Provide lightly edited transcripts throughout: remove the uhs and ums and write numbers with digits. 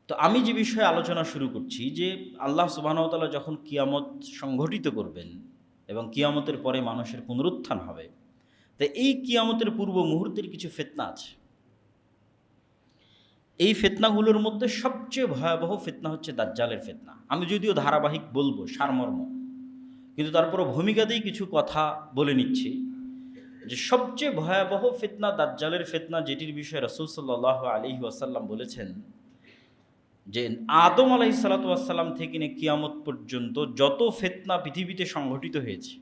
তো আমি যে বিষয়ে আলোচনা শুরু করছি যে আল্লাহ সুবহানাহু ওয়া তাআলা যখন কিয়ামত সংঘটিত করবেন এবং কিয়ামতের পরে মানুষের পুনরুত্থান হবে, তো এই কিয়ামতের পূর্ব মুহূর্তের কিছু ফিতনা আছে। এই ফিতনাগুলোর মধ্যে সবচেয়ে ভয়াবহ ফিতনা হচ্ছে দাজ্জালের ফিতনা। আমি যদিও ধারাবাহিক বলবো সারমর্ম, কিন্তু তারপরও ভূমিকাতেই কিছু কথা বলে নিচ্ছি যে সবচেয়ে ভয়াবহ ফিতনা দাজ্জালের ফিতনা, যেটির বিষয়ে রাসূল সাল্লাল্লাহু আলাইহি ওয়াসাল্লাম বলেছেন যে আদম আলাইহিসসালাতু ওয়াসসালাম থেকে নিয়ে কিয়ামত পর্যন্ত যত ফিতনা পৃথিবীতে সংঘটিত হয়েছে,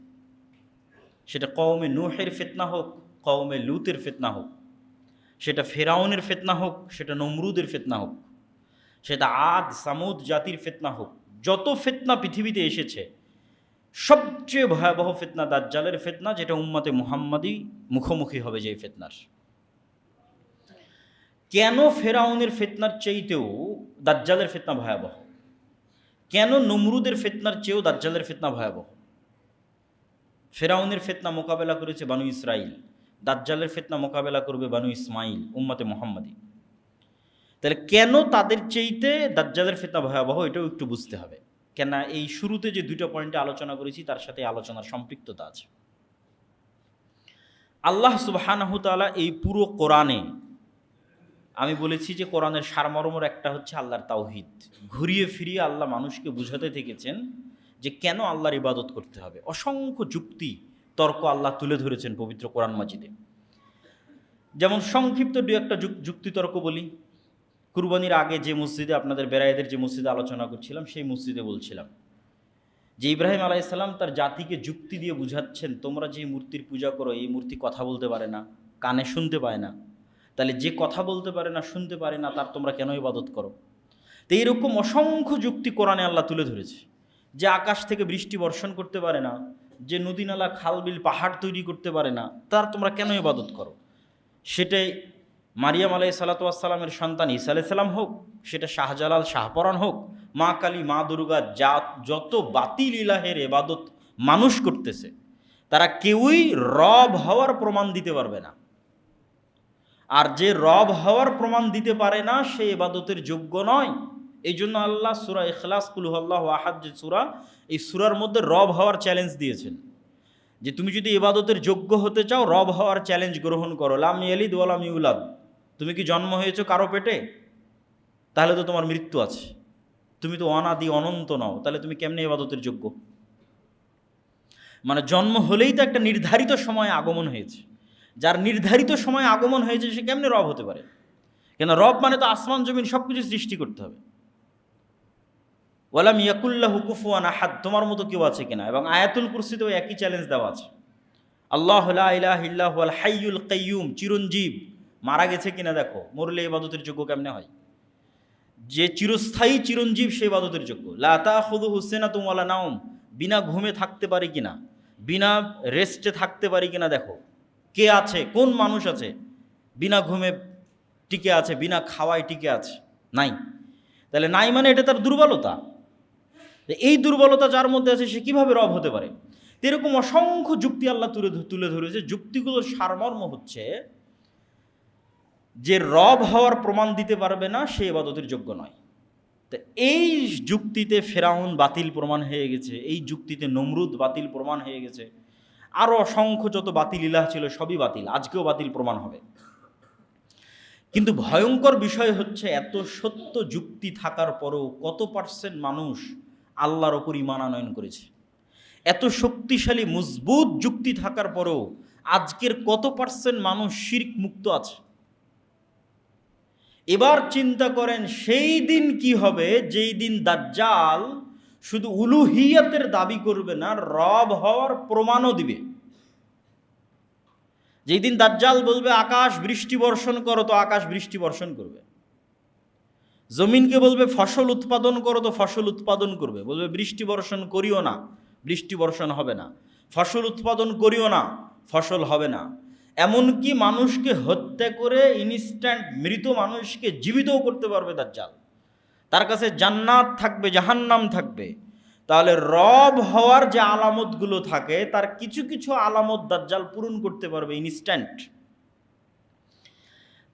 সেটা কওমে নূহের ফিতনা হোক, কওমে লূতের ফিতনা হোক, সেটা ফেরাউনের ফিতনা হোক, সেটা নমরুদের ফিতনা হোক, সেটা আদ সামুদ জাতির ফিতনা হোক, যত ফিতনা পৃথিবীতে এসেছে সবচেয়ে ভয়াবহ ফিতনা দাজ্জালের ফিতনা, যেটা উম্মতে মুহাম্মাদি মুখোমুখি হবে যেই ফিতনার। কেন ফেরাউনের ফিতনার চাইতেও দাজ্জালের ফিতনা ভয়াবহ? কেন নমরুদের ফিতনার চেয়েও দাজ্জালের ফিতনা ভয়াবহ? ফেরাউনের ফিতনা মোকাবেলা করেছে বানু ইসরাইল, দাজ্জালের ফিতনা মোকাবেলা করবে বানু ইসমাইল, উম্মতে মুহাম্মাদি। তাহলে কেন তাদের চাইতে দাজ্জালের ফিতনা ভয়াবহ, এটাও একটু বুঝতে হবে। কেন এই শুরুতে যে দুটো পয়েন্টে আলোচনা করেছি তার সাথে আলোচনার সম্পৃক্ততা আছে। আল্লাহ সুবহানাহু ওয়া তাআলা এই পুরো কোরআনে, আমি বলেছি যে কোরআনের সারমর্মর একটা হচ্ছে আল্লাহর তাওহীদ। ঘুরিয়ে ফিরিয়ে আল্লাহ মানুষকে বুঝাতে থেকেছেন যে কেন আল্লাহর ইবাদত করতে হবে। অসংখ্য যুক্তি তর্ক আল্লাহ তুলে ধরেছেন পবিত্র কোরআন মাজিদে। যেমন সংক্ষিপ্ত দু একটা যুক্তি তর্ক বলি। কুরবানির আগে যে মসজিদে, আপনাদের বেরায়েদের যে মসজিদে আলোচনা করছিলাম, সেই মসজিদে বলছিলাম যে ইব্রাহিম আলাইহিস সালাম তার জাতিকে যুক্তি দিয়ে বুঝাচ্ছেন, তোমরা যে মূর্তির পূজা করো, এই মূর্তি কথা বলতে পারে না, কানে শুনতে পায় না, তাহলে যে কথা বলতে পারে না, শুনতে পারে না, তার তোমরা কেন ইবাদত করো? তো এইরকম অসংখ্য যুক্তি কোরআনে আল্লাহ তুলে ধরেছে। যে আকাশ থেকে বৃষ্টি বর্ষণ করতে পারে না, যে নদী নালা খাল বিল পাহাড় তৈরি করতে পারে না, তার তোমরা কেন ইবাদত করো? সেটাই মারিয়াম আলাইহিসসালাতু ওয়াসসালামের সন্তান ঈসা আলাইহিস সালাম হোক, সেটা শাহজালাল শাহপরাণ হোক, মা কালী মা দুর্গা, যত বাতিল ইলাহের ইবাদত মানুষ করতেছে, তারা কেউই রব হওয়ার প্রমাণ দিতে পারবে না। আর যে রব হওয়ার প্রমাণ দিতে পারে না, সে ইবাদতের যোগ্য নয়। এই জন্য আল্লাহ সূরা ইখলাস, কুল হুয়াল্লাহু আহাদ যে সূরা, এই সূরার মধ্যে রব হওয়ার চ্যালেঞ্জ দিয়েছেন যে তুমি যদি ইবাদতের যোগ্য হতে চাও, রব হওয়ার চ্যালেঞ্জ গ্রহণ করো। লাম ইয়ালিদ ওয়া লাম ইউলাদ, তুমি কি জন্ম হয়েছো কারো পেটে? তাহলে তো তোমার মৃত্যু আছে। তুমি তো অনাদি অনন্ত নও, তাহলে তুমি কেমনে ইবাদতের যোগ্য? মানে জন্ম হলেই তো একটা নির্ধারিত সময় আগমন হয়েছে। যার নির্ধারিত সময় আগমন হয়েছে সে কেমনে রব হতে পারে? কেন রব মানে তো আসমান জমিন সব কিছু সৃষ্টি করতে হবে। ওয়ালাম ইয়াকুল্লাহু কুফুয়ান আহাদ, তোমার মতো কেউ আছে কিনা? এবং আয়াতুল কুরসিতেও একই চ্যালেঞ্জ দেওয়া আছে। আল্লাহু লা ইলাহা ইল্লা হুয়াল হাইয়ুল কাইয়্যুম, চিরঞ্জীব, মারা গেছে কিনা দেখো, মরলে ইবাদতের যোগ্য কেমনে হয়? যে চিরস্থায়ী চিরঞ্জীব সে ইবাদতের যোগ্য। লা তাখুযুহু সিনাতুন ওয়ালা নাওম, বিনা ঘুমে থাকতে পারি কিনা, বিনা রেস্টে থাকতে পারি কিনা দেখো। কে আছে, কোন মানুষ আছে বিনা ঘুমে টিকে আছে, বিনা খাওয়ায় টিকে আছে? নাই। তাহলে নাই মানে এটা তার দুর্বলতা। এই দুর্বলতা যার মধ্যে আছে সে কিভাবে রব হতে পারে? এরকম অসংখ্য যুক্তি আল্লাহ তুলে ধরেছে। যুক্তিগুলোর সারমর্ম হচ্ছে যে রব হওয়ার প্রমাণ দিতে পারবে না, সে ইবাদতের যোগ্য নয়। তো এই যুক্তিতে ফেরাউন বাতিল প্রমাণ হয়ে গেছে, এই যুক্তিতে নমরুদ বাতিল প্রমাণ হয়ে গেছে, আরও অসংখ্য যত বাতিল ইলাহ ছিল সবই বাতিল, আজকেও বাতিল প্রমাণ হবে। কিন্তু ভয়ঙ্কর বিষয় হচ্ছে, এত সত্য যুক্তি থাকার পরেও কত পার্সেন্ট মানুষ আল্লাহর ওপর ঈমান আনয়ন করেছে? এত শক্তিশালী মজবুত যুক্তি থাকার পরেও আজকের কত পার্সেন্ট মানুষ শিরক মুক্ত আছে? এবার চিন্তা করেন সেই দিন কি হবে, যেই দিন দাজ্জাল শুধু উলুহিয়াতের দাবি করবে না, রব হওয়ার প্রমাণও দিবে। যেই দিন দাজ্জাল বলবে আকাশ বৃষ্টি বর্ষণ করো, তো আকাশ বৃষ্টি বর্ষণ করবে। জমিনকে বলবে ফসল উৎপাদন করো, তো ফসল উৎপাদন করবে। বলবে বৃষ্টি বর্ষণ করিও না, বৃষ্টি বর্ষণ হবে না। ফসল উৎপাদন করিও না, ফসল হবে না। এমনকি মানুষকে হত্যা করে ইনস্ট্যান্ট মৃত মানুষকে জীবিতও করতে পারবে দাজ্জাল। তার কাছে জান্নাত থাকবে, জাহান্নাম থাকবে। তাহলে রব হওয়ার যে আলামতগুলো থাকে, তার কিছু কিছু আলামত দাজ্জাল পূরণ করতে পারবে ইনস্ট্যান্ট।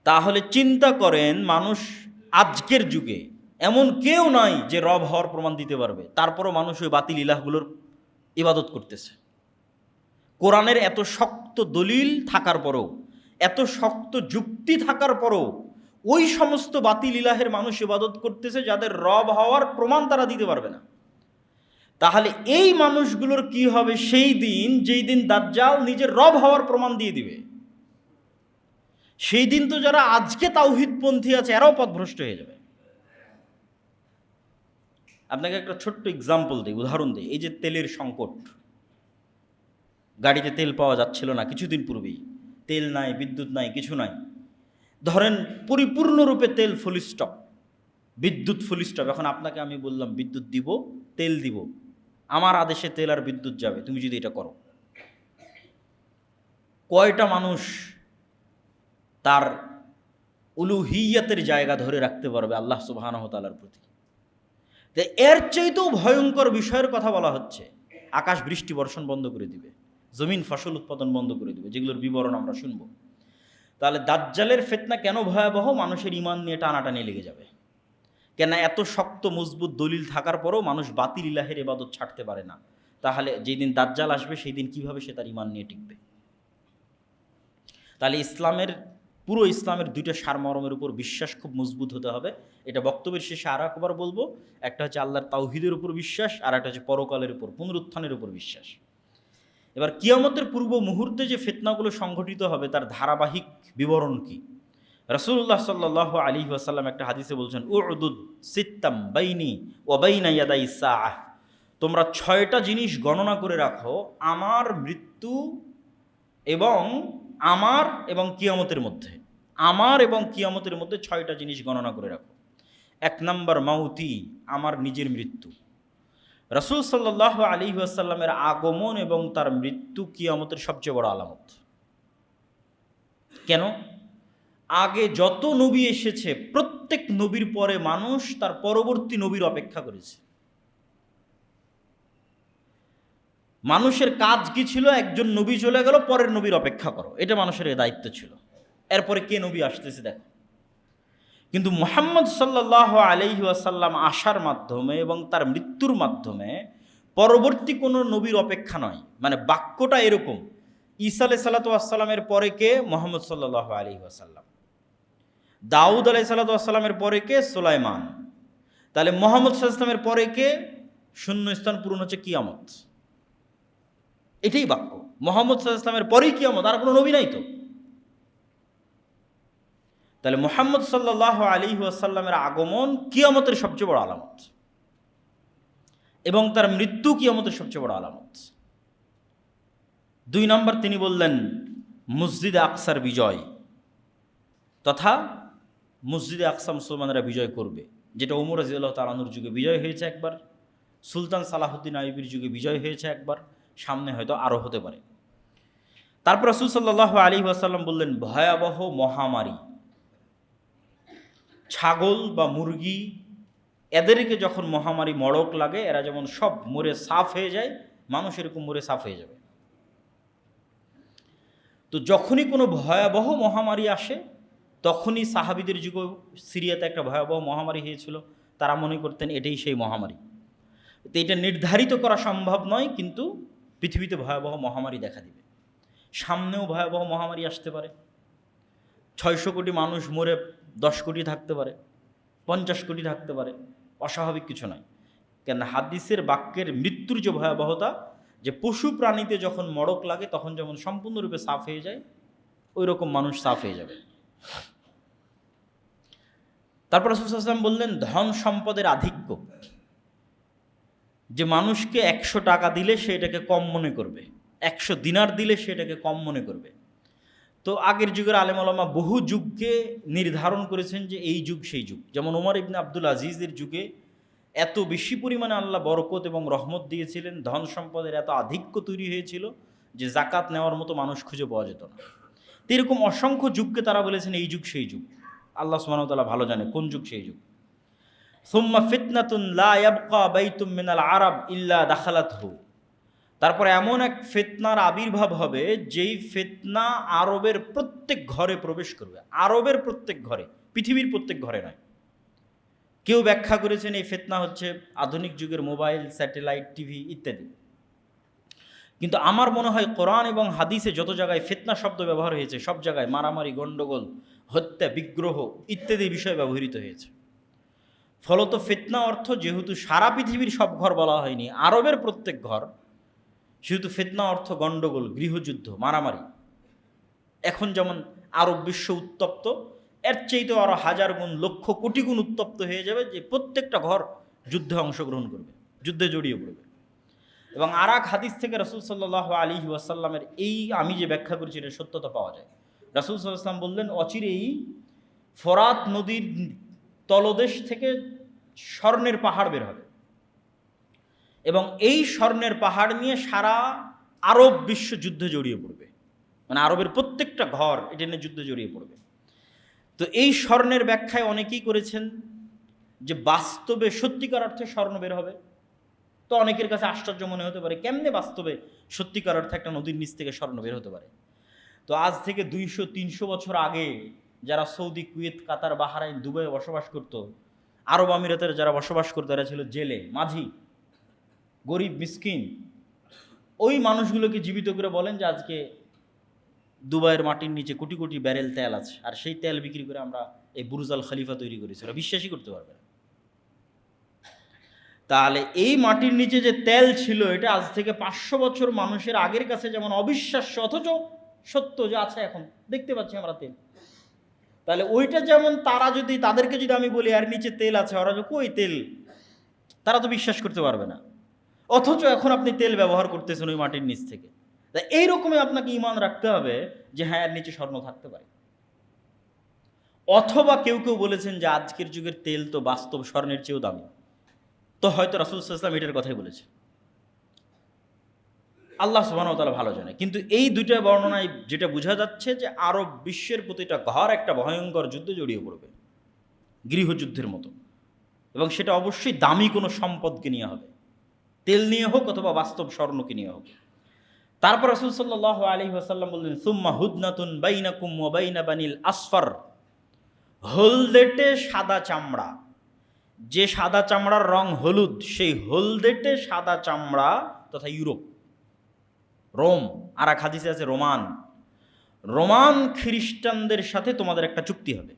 তাহলে চিন্তা করেন, মানুষ আজকের যুগে এমন কেউ নাই যে রব হওয়ার প্রমাণ দিতে পারবে, তারপরও মানুষ ওই বাতিল ইলাহগুলোর ইবাদত করতেছে। কোরআনের এত শক্ত দলিল থাকার পরও, এত শক্ত যুক্তি থাকার পরও ওই সমস্ত বাতিল ইলাহের মানুষ ইবাদত করতেছে যাদের রব হওয়ার প্রমাণ তারা দিতে পারবে না। তাহলে এই মানুষগুলোর কি হবে সেই দিন, যেই দিন দাজ্জাল নিজের রব হওয়ার প্রমাণ দিয়ে দিবে? সেই দিন তো যারা আজকে তাওহীদপন্থী আছে এরাও পথভ্রষ্ট হয়ে যাবে। আপনাকে একটা ছোট্ট এক্সাম্পল দিই, উদাহরণ দিই। এই যে তেলের সংকট, গাড়িতে তেল পাওয়া যাচ্ছিল না কিছুদিন পূর্বেই, তেল নাই, বিদ্যুৎ নাই, কিছু নাই। ধরেন পরিপূর্ণরূপে তেল ফুল স্টপ, বিদ্যুৎ ফুল স্টপ। এখন আপনাকে আমি বললাম বিদ্যুৎ দিব, তেল দিব, আমার আদেশে তেল আর বিদ্যুৎ যাবে, তুমি যদি এটা করো, কয়টা মানুষ তার উলুহিয়াতের জায়গা ধরে রাখতে পারবে আল্লাহ সুবহানাহু ওয়া তাআলার প্রতি? এর চাইতেও ভয়ঙ্কর বিষয়ের কথা বলা হচ্ছে। আকাশ বৃষ্টি বর্ষণ বন্ধ করে দিবে, জমিন ফসল উৎপাদন বন্ধ করে দিবে, যেগুলোর বিবরণ আমরা শুনবো। তাহলে দাজ্জালের ফিতনা কেন ভয়াবহ? মানুষের ঈমান নিয়ে টানাটানি লেগে যাবে। কেন? এত শক্ত মজবুত দলিল থাকার পরেও মানুষ বাতিল ইলাহের ইবাদত ছাড়তে পারে না। তাহলে যেই দিন দাজ্জাল আসবে সেই দিন কিভাবে সে তার ঈমান নিয়ে টিকবে? তাহলে পুরো ইসলামের দুইটা সারমর্মের উপর বিশ্বাস খুব মজবুত হতে হবে। এটা বক্তব্যের শেষে আর একবার বলবো। একটা হচ্ছে আল্লাহর তাওহীদের উপর বিশ্বাস, আর একটা হচ্ছে পরকালের উপর, পুনরুত্থানের উপর বিশ্বাস। এবার কিয়ামতের পূর্ব মুহূর্তে যে ফিতনাগুলো সংঘটিত হবে তার ধারাবাহিক বিবরণ কি? রাসূলুল্লাহ সাল্লাল্লাহু আলাইহি ওয়াসাল্লাম একটা হাদিসে বলছেন, উদুদ সিত্তাম বাইনি ওয়া বাইনা ইয়াদাই সাআহ, তোমরা 6টা জিনিস গণনা করে রাখো আমার মৃত্যু এবং কিয়ামতের মধ্যে। আমার এবং কিয়ামতের মধ্যে 6টা জিনিস গণনা করে রাখো। 1 নাম্বার মাউতি, আমার নিজের মৃত্যু। রাসূল সাল্লাল্লাহু আলাইহি ওয়াসাল্লামের আগমন এবং তার মৃত্যু কিয়ামতের সবচেয়ে বড় আলামত। কেন? আগে যত নবী এসেছে প্রত্যেক নবীর পরে মানুষ তার পরবর্তী নবীর অপেক্ষা করেছে। মানুষের কাজ কি ছিল? একজন নবী চলে গেল, পরের নবীর অপেক্ষা করো, এটা মানুষের দায়িত্ব ছিল। এরপরে কে নবী আসতেছে দেখো। কিন্তু মুহাম্মদ সাল্লাল্লাহু আলাইহি ওয়াসাল্লাম আসার মাধ্যমে এবং তার মৃত্যুর মাধ্যমে পরবর্তী কোনো নবীর অপেক্ষা নয়। মানে বাক্যটা এরকম, ঈসা আলাইহিস সালাতু ওয়াস সালামের পরে কে? মুহাম্মদ সাল্লাল্লাহু আলাইহি ওয়াসাল্লাম। দাউদ আলাইহিস সালাতু ওয়াস সালামের পরে কে? সুলাইমান। তাহলে মুহাম্মদ সাল্লাল্লাহু আলাইহি ওয়াসাল্লামের পরে কে? শূন্য স্থান পূরণ হচ্ছে কিয়ামত। এটাই বাক্য। মুহাম্মদ সাল্লাল্লাহু আলাইহি ওয়াসাল্লামের পরেই কিয়ামত, আর কোনো নবী নাই তো। তাহলে মুহাম্মদ সাল্লাল্লাহু আলাইহি ওয়াসাল্লামের আগমন কিয়ামতের সবচেয়ে বড় আলামত এবং তার মৃত্যু কিয়ামতের সবচেয়ে বড় আলামত। 2 নম্বর তিনি বললেন মসজিদে আকসার বিজয়, তথা মসজিদে আকসা মুসলমানেরা বিজয় করবে, যেটা ওমর রাদিয়াল্লাহু তাআলা আনহুর যুগে বিজয় হয়েছে একবার, সুলতান সালাহুদ্দিন আইয়ুবীর যুগে বিজয় হয়েছে একবার, সামনে হয়তো আরও হতে পারে। তারপর রাসূল সাল্লাল্লাহু আলাইহি ওয়াসাল্লাম বললেন ভয়াবহ মহামারী, ছাগল বা মুরগি এদেরকে যখন মহামারী মড়ক লাগে, এরা যেমন সব মরে সাফ হয়ে যায়, মানুষ এরকম মরে সাফ হয়ে যাবে। তো যখনই কোনো ভয়াবহ মহামারী আসে, তখনই সাহাবীদের যুগে সিরিয়াতে একটা ভয়াবহ মহামারী হয়েছিল, তারা মনে করতেন এটাই সেই মহামারী। তো এটা নির্ধারিত করা সম্ভব নয়, কিন্তু পৃথিবীতে ভয়াবহ মহামারী দেখা দিবে, সামনেও ভয়াবহ মহামারী আসতে পারে। 600 কোটি মানুষ মরে 10 কোটি থাকতে পারে, 50 কোটি থাকতে পারে, অস্বাভাবিক কিছু নয়। কেন? হাদিসের বাক্যের মৃত্যুর যে ভয়াবহতা, যে পশু প্রাণীতে যখন মড়ক লাগে তখন যেমন সম্পূর্ণরূপে সাফ হয়ে যায়, ওই রকম মানুষ সাফ হয়ে যাবে। তারপর রাসূল সাল্লাল্লাহু আলাইহি ওয়াসাল্লাম বললেন ধন সম্পদের আধিক্য, যে মানুষকে 100 টাকা দিলে সে এটাকে কম মনে করবে, 100 দিনার দিলে সে এটাকে কম মনে করবে। তো আগের যুগের আলেম ওলামা বহু যুগকে নির্ধারণ করেছেন যে এই যুগ সেই যুগ। যেমন ওমর ইবনে আব্দুল আজিজের যুগে এত বেশি পরিমাণে আল্লাহ বরকত এবং রহমত দিয়েছিলেন, ধন সম্পদের এত আধিক্য তৈরি হয়েছিল যে জাকাত নেওয়ার মতো মানুষ খুঁজে পাওয়া যেত না। তো এরকম অসংখ্য যুগকে তারা বলেছেন এই যুগ সেই যুগ। আল্লাহ সুবহানাহু ওয়া তাআলা ভালো জানে কোন যুগ সেই যুগ। সুম্মা ফিতনাতুন লা ইয়াবকা বাইতুম মিনাল আরাব ইল্লা দাখালাতহু, তারপরে এমন এক ফিতনার আবির্ভাব হবে যেই ফিতনা আরবের প্রত্যেক ঘরে প্রবেশ করবে। আরবের প্রত্যেক ঘরে, পৃথিবীর প্রত্যেক ঘরে নয়। কেউ ব্যাখ্যা করেছেন এই ফিতনা হচ্ছে আধুনিক যুগের মোবাইল, স্যাটেলাইট, টিভি ইত্যাদি। কিন্তু আমার মনে হয় কোরআন এবং হাদিসে যত জায়গায় ফিতনা শব্দ ব্যবহার হয়েছে সব জায়গায় মারামারি, গণ্ডগোল, হত্যা, বিগ্রহ ইত্যাদি বিষয় ব্যবহৃত হয়েছে। ফলত ফিতনা অর্থ যেহেতু সারা পৃথিবীর সব ঘর বলা হয়নি, আরবের প্রত্যেক ঘর, সেহেতু ফিতনা অর্থ গণ্ডগোল, গৃহযুদ্ধ, মারামারি। এখন যেমন আরব বিশ্ব উত্তপ্ত, এর চাইতেও আরও হাজার গুণ, লক্ষ কোটি গুণ উত্তপ্ত হয়ে যাবে, যে প্রত্যেকটা ঘর যুদ্ধে অংশগ্রহণ করবে, যুদ্ধে জড়িয়ে পড়বে। এবং আর এক হাদিস থেকে রাসূল সাল্লাল্লাহু আলাইহি ওয়াসাল্লামের এই আমি যে ব্যাখ্যা করেছি এর সত্যতা পাওয়া যায়। রাসূল সাল্লাল্লাহু আলাইহি ওয়াসাল্লাম বললেন, অচিরেই ফোরাত নদীর তলদেশ থেকে স্বর্ণের পাহাড় বের হবে, এবং এই স্বর্ণের পাহাড় নিয়ে সারা আরব বিশ্ব যুদ্ধে জড়িয়ে পড়বে, মানে আরবের প্রত্যেকটা ঘর এটা নিয়ে যুদ্ধে জড়িয়ে পড়বে। তো এই স্বর্ণের ব্যাখ্যায় অনেকেই করেছেন যে বাস্তবে সত্যিকার অর্থে স্বর্ণ বের হবে। তো অনেকের কাছে আশ্চর্য মনে হতে পারে, কেমনে বাস্তবে সত্যিকার অর্থে একটা নদীর নিচ থেকে স্বর্ণ বের হতে পারে। তো আজ থেকে 200-300 বছর আগে যারা সৌদি, কুয়েত, কাতার, বাহরাইন, দুবাইয়ে বসবাস করত, আরব আমিরাতের যারা বসবাস করতো, এরা ছিল জেলে, মাঝি, গরিব, মিসকিন। ওই মানুষগুলোকে জীবিত করে বলেন যে আজকে দুবাইয়ের মাটির নিচে কোটি কোটি ব্যারেল তেল আছে, আর সেই তেল বিক্রি করে আমরা এই বুরুজ আল খলিফা তৈরি করেছি। ওরা বিশ্বাসই করতে পারবে না। তাহলে এই মাটির নিচে যে তেল ছিল, এটা আজ থেকে 500 বছর মানুষের আগের কাছে যেমন অবিশ্বাস্য, অথচ সত্য যে আছে, এখন দেখতে পাচ্ছি আমরা তেল। তাহলে ওইটা যেমন তাদেরকে যদি আমি বলি আর নিচে তেল আছে, ওরা যে কই তেল, তারা তো বিশ্বাস করতে পারবে না। অথচ এখন আপনি তেল ব্যবহার করতেছেন ওই মাটির নিচ থেকে। তাই এইরকমই আপনাকে ঈমান রাখতে হবে যে হ্যাঁ, এর নিচে স্বর্ণ থাকতে পারে। অথবা কেউ কেউ বলেছেন যে আজকের যুগের তেল তো বাস্তব স্বর্ণের চেয়েও দামি। তো হয়তো রাসূল সাল্লাল্লাহু আলাইহি ওয়াসাল্লাম এটার কথাই বলেছে, আল্লাহ সুবহানাহু ওয়া তাআলা ভালো জানে। কিন্তু এই দুইটা বর্ণনায় যেটা বোঝা যাচ্ছে যে আরব বিশ্বের প্রতিটা ঘর একটা ভয়ঙ্কর যুদ্ধে জড়িয়ে পড়বে, গৃহযুদ্ধের মতো। এবং সেটা অবশ্যই দামি কোনো সম্পদকে নিয়ে হবে, তেল নিয়ে হোক অথবা বাস্তব স্বর্ণকে নিয়ে হোক। তারপর রাসূল সাল্লাল্লাহু আলাইহি ওয়াসাল্লাম বললেন, সুম্মা হুদনাতুন বাইনাকুম ওয়া বাইনা বানিল আসফার। হলদেটে সাদা চামড়া, যে সাদা চামড়ার রং হলুদ, সেই হলদেটে সাদা চামড়া তথা ইউরোপ, রোম, আর এক হাদিসে আছে রোমান, রোমান খ্রিস্টানদের সাথে তোমাদের একটা চুক্তি হবে।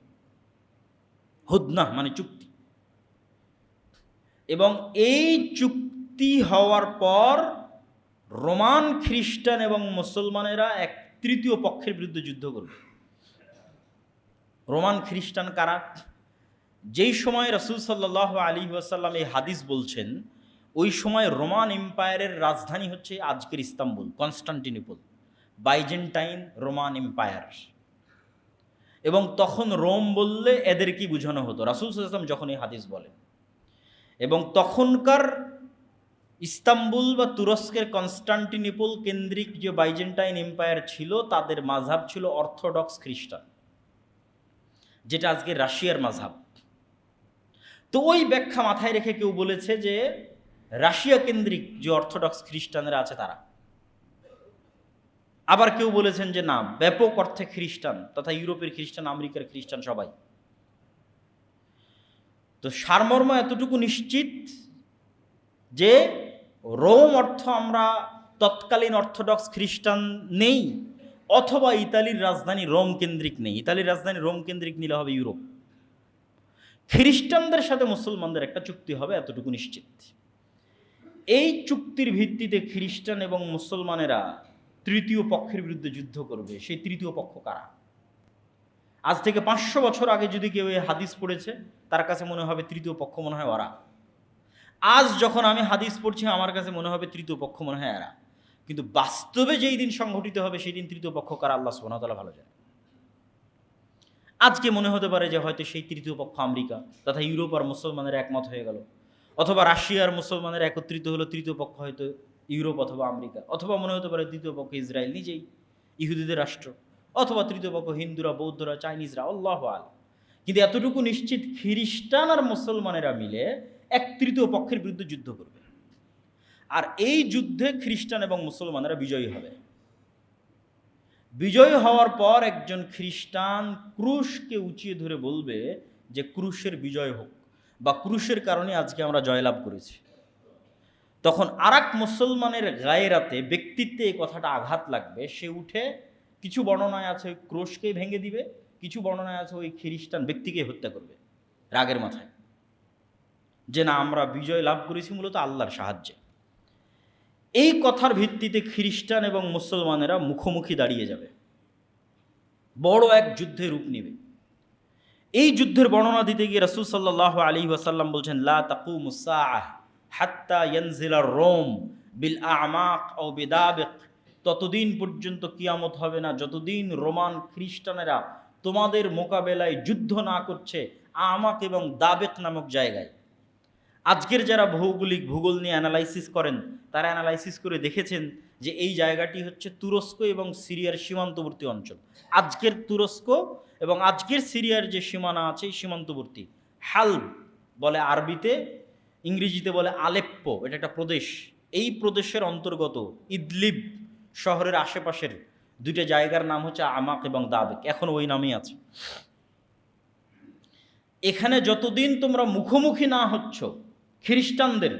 হুদনা মানে চুক্তি। এবং এই চুক্তি হওয়ার পর রোমান খ্রিস্টান এবং মুসলমানেরা এক তৃতীয় পক্ষের বিরুদ্ধে যুদ্ধ করবে। রোমান খ্রিস্টান কারা? যেই সময় রাসূল সাল্লাল্লাহু আলাইহি ওয়াসাল্লাম এই হাদিস বলছেন, ওই সময় রোমান এম্পায়ারের রাজধানী হচ্ছে আজকের Istanbul, Constantinople, Byzantine Roman empire. এবং তখন রোম বললে এদের কি বোঝানো হতো রাসূল সাল্লাল্লাহু আলাইহি ওয়াসাল্লাম যখন এই হাদিস বলেন। এবং তখনকার ইস্তাম্বুল বা তুরস্কের কনস্টান্টিনোপল কেন্দ্রিক যে বাইজেন্টাইন এম্পায়ার ছিল, তাদের মাযহাব ছিল অর্থোডক্স খ্রিস্টান, যেটা আজকে রাশিয়ার মাযহাব। তো ওই ব্যাখ্যা মাথায় রেখে কেউ বলেছে যে রাশিয়া কেন্দ্রিক যে অর্থোডক্স খ্রিস্টানরা আছে তারা। আবার কেউ বলেছেন যে না, ব্যাপক অর্থে খ্রিস্টান তথা ইউরোপের খ্রিস্টান, আমেরিকার খ্রিস্টান, সবাই। তো সারমর্ম এতটুকু নিশ্চিত যে রোম অর্থ আমরা তৎকালীন অর্থোডক্স খ্রিস্টান নেই, অথবা ইতালির রাজধানী রোম কেন্দ্রিক নেই। ইতালির রাজধানী রোম কেন্দ্রিক নিলে হবে ইউরোপ। খ্রিস্টানদের সাথে মুসলমানদের একটা চুক্তি হবে, এতটুকু নিশ্চিত। এই চুক্তির ভিত্তিতে খ্রিস্টান এবং মুসলমানেরা তৃতীয় পক্ষের বিরুদ্ধে যুদ্ধ করবে। সেই তৃতীয় পক্ষ কারা? আজ থেকে 500 বছর আগে যদি কেউ এই হাদিস পড়েছে, তার কাছে মনে হবে তৃতীয় পক্ষ মনে হয় ওরা। আজ যখন আমি হাদিস পড়ছি, আমার কাছে মনে হবে তৃতীয় পক্ষ মনে হয় এরা। কিন্তু বাস্তবে যেই দিন সংঘটিত হবে সেই দিন তৃতীয় পক্ষ কারা আল্লাহ সুবহানাহু ওয়া তাআলা ভালো জানেন। আজকে মনে হতে পারে যে হয়তো সেই তৃতীয় পক্ষ আমেরিকা তথা ইউরোপ আর মুসলমানের একমত হয়ে গেল, অথবা রাশিয়ার মুসলমানের একত্রিত হলো, তৃতীয় পক্ষ হয়তো ইউরোপ অথবা আমেরিকা, অথবা মনে হতে পারে তৃতীয় পক্ষ ইসরায়েল নিজেই, ইহুদিদের রাষ্ট্র, অথবা তৃতীয় পক্ষ হিন্দুরা, বৌদ্ধরা, চাইনিজরা, আল্লাহু আ'লাম। কিন্তু এতটুকু নিশ্চিত, খ্রিস্টান আর মুসলমানেরা মিলে এক তৃতীয় পক্ষের বিরুদ্ধে যুদ্ধ করবে। আর এই যুদ্ধে খ্রিস্টান এবং মুসলমানেরা বিজয়ী হবে। বিজয়ী হওয়ার পর একজন খ্রিস্টান ক্রুশকে উঁচিয়ে ধরে বলবে যে ক্রুশের বিজয় হোক, বা পুরুষের কারণে আজকে আমরা জয়লাভ করেছি। তখন আরেক মুসলমানের গায়েরাতে, ব্যক্তিত্বে এই কথাটা আঘাত লাগবে, সে উঠে, কিছু বর্ণনায় আছে ওই ক্রোশকেই ভেঙে দিবে, কিছু বর্ণনায় আছে ওই খ্রিস্টান ব্যক্তিকে হত্যা করবে রাগের মাথায়, যে না আমরা বিজয় লাভ করেছি মূলত আল্লাহর সাহায্যে। এই কথার ভিত্তিতে খ্রিস্টান এবং মুসলমানেরা মুখোমুখি দাঁড়িয়ে যাবে, বড় এক যুদ্ধের রূপ নেবে। এই যুদ্ধের বর্ণনা দিতে গিয়ে রাসূল সাল্লাল্লাহু আলাইহি ওয়াসাল্লাম বলছেন, লা তাকুমুস সাআহ হাত্তা ইয়ানজিলা রোম বিল আমাক আও বিদাবিক, ততদিন পর্যন্ত কিয়ামত হবে না যতদিন রোমান খ্রিস্টানেরা তোমাদের মোকাবেলায় যুদ্ধ না করছে আমাক এবং দাবেক নামক জায়গায়। আজকের যারা ভূগোল নিয়ে অ্যানালাইসিস করেন, তারা অ্যানালাইসিস করে দেখেছেন যে এই জায়গাটি হচ্ছে তুরস্ক এবং সিরিয়ার সীমান্তবর্তী অঞ্চল। আজকের তুরস্ক এবং আজকের সিরিয়ার যে সীমানা আছে এই সীমান্তবর্তী, হালব বলে আরবিতে, ইংরেজিতে বলে আলেপ্পো, এটা একটা প্রদেশ। এই প্রদেশের অন্তর্গত ইদলিব শহরের আশেপাশের দুইটা জায়গার নাম হচ্ছে আমাক এবং দাবেক, এখন ওই নামেই আছে। এখানে যতদিন তোমরা মুখোমুখি না হচ্ছ খ্রিস্টানদের,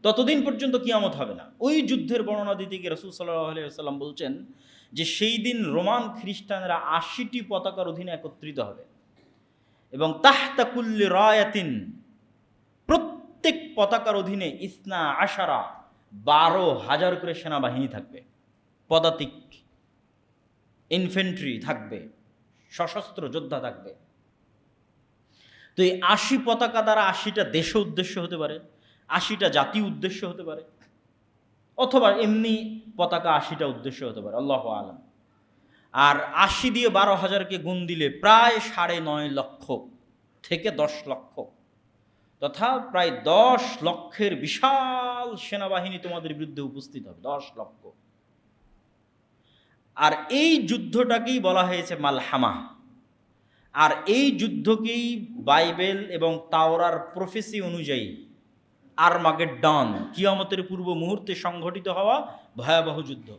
ততদিন পর্যন্ত কিয়ামত হবে না। ওই যুদ্ধের বর্ণনা দিতে গিয়ে রাসূল সাল্লাল্লাহু আলাইহি ওয়াসাল্লাম বলছেন যে সেই দিন রোমান খ্রিস্টানরা ৮০টি পতাকার অধীনে একত্রিত হবে এবং তাহতা কুল্লি রায়াতিন, প্রত্যেক পতাকার অধীনে ইসনা আশারা ১২,০০০ করে সেনাবাহিনী থাকবে, পদাতিক ইনফেন্ট্রি থাকবে, সশস্ত্র যোদ্ধা থাকবে। তো এই ৮০ পতাকা দ্বারা ৮০টা দেশ উদ্দেশ্য হতে পারে, ৮০টা জাতি উদ্দেশ্য হতে পারে, অথবা এমনি পতাকা ৮০টা উদ্দেশ্য হতে পারে, আল্লাহু আলাম। আর ৮০ দিয়ে ১২,০০০কে গুণ দিলে প্রায় ৯.৫ লক্ষ থেকে ১০ লক্ষ, তথা প্রায় ১০ লক্ষের বিশাল সেনাবাহিনী তোমাদের বিরুদ্ধে উপস্থিত হবে, ১০ লক্ষ। আর এই যুদ্ধটাকেই বলা হয়েছে মালহামা। আর এই যুদ্ধকেই বাইবেল এবং তাওরার প্রফেসি অনুযায়ী আরমাগেড্ডন, কিয়ামতের পূর্ব মুহূর্তে সংঘটিত হওয়া ভয়াবহ যুদ্ধ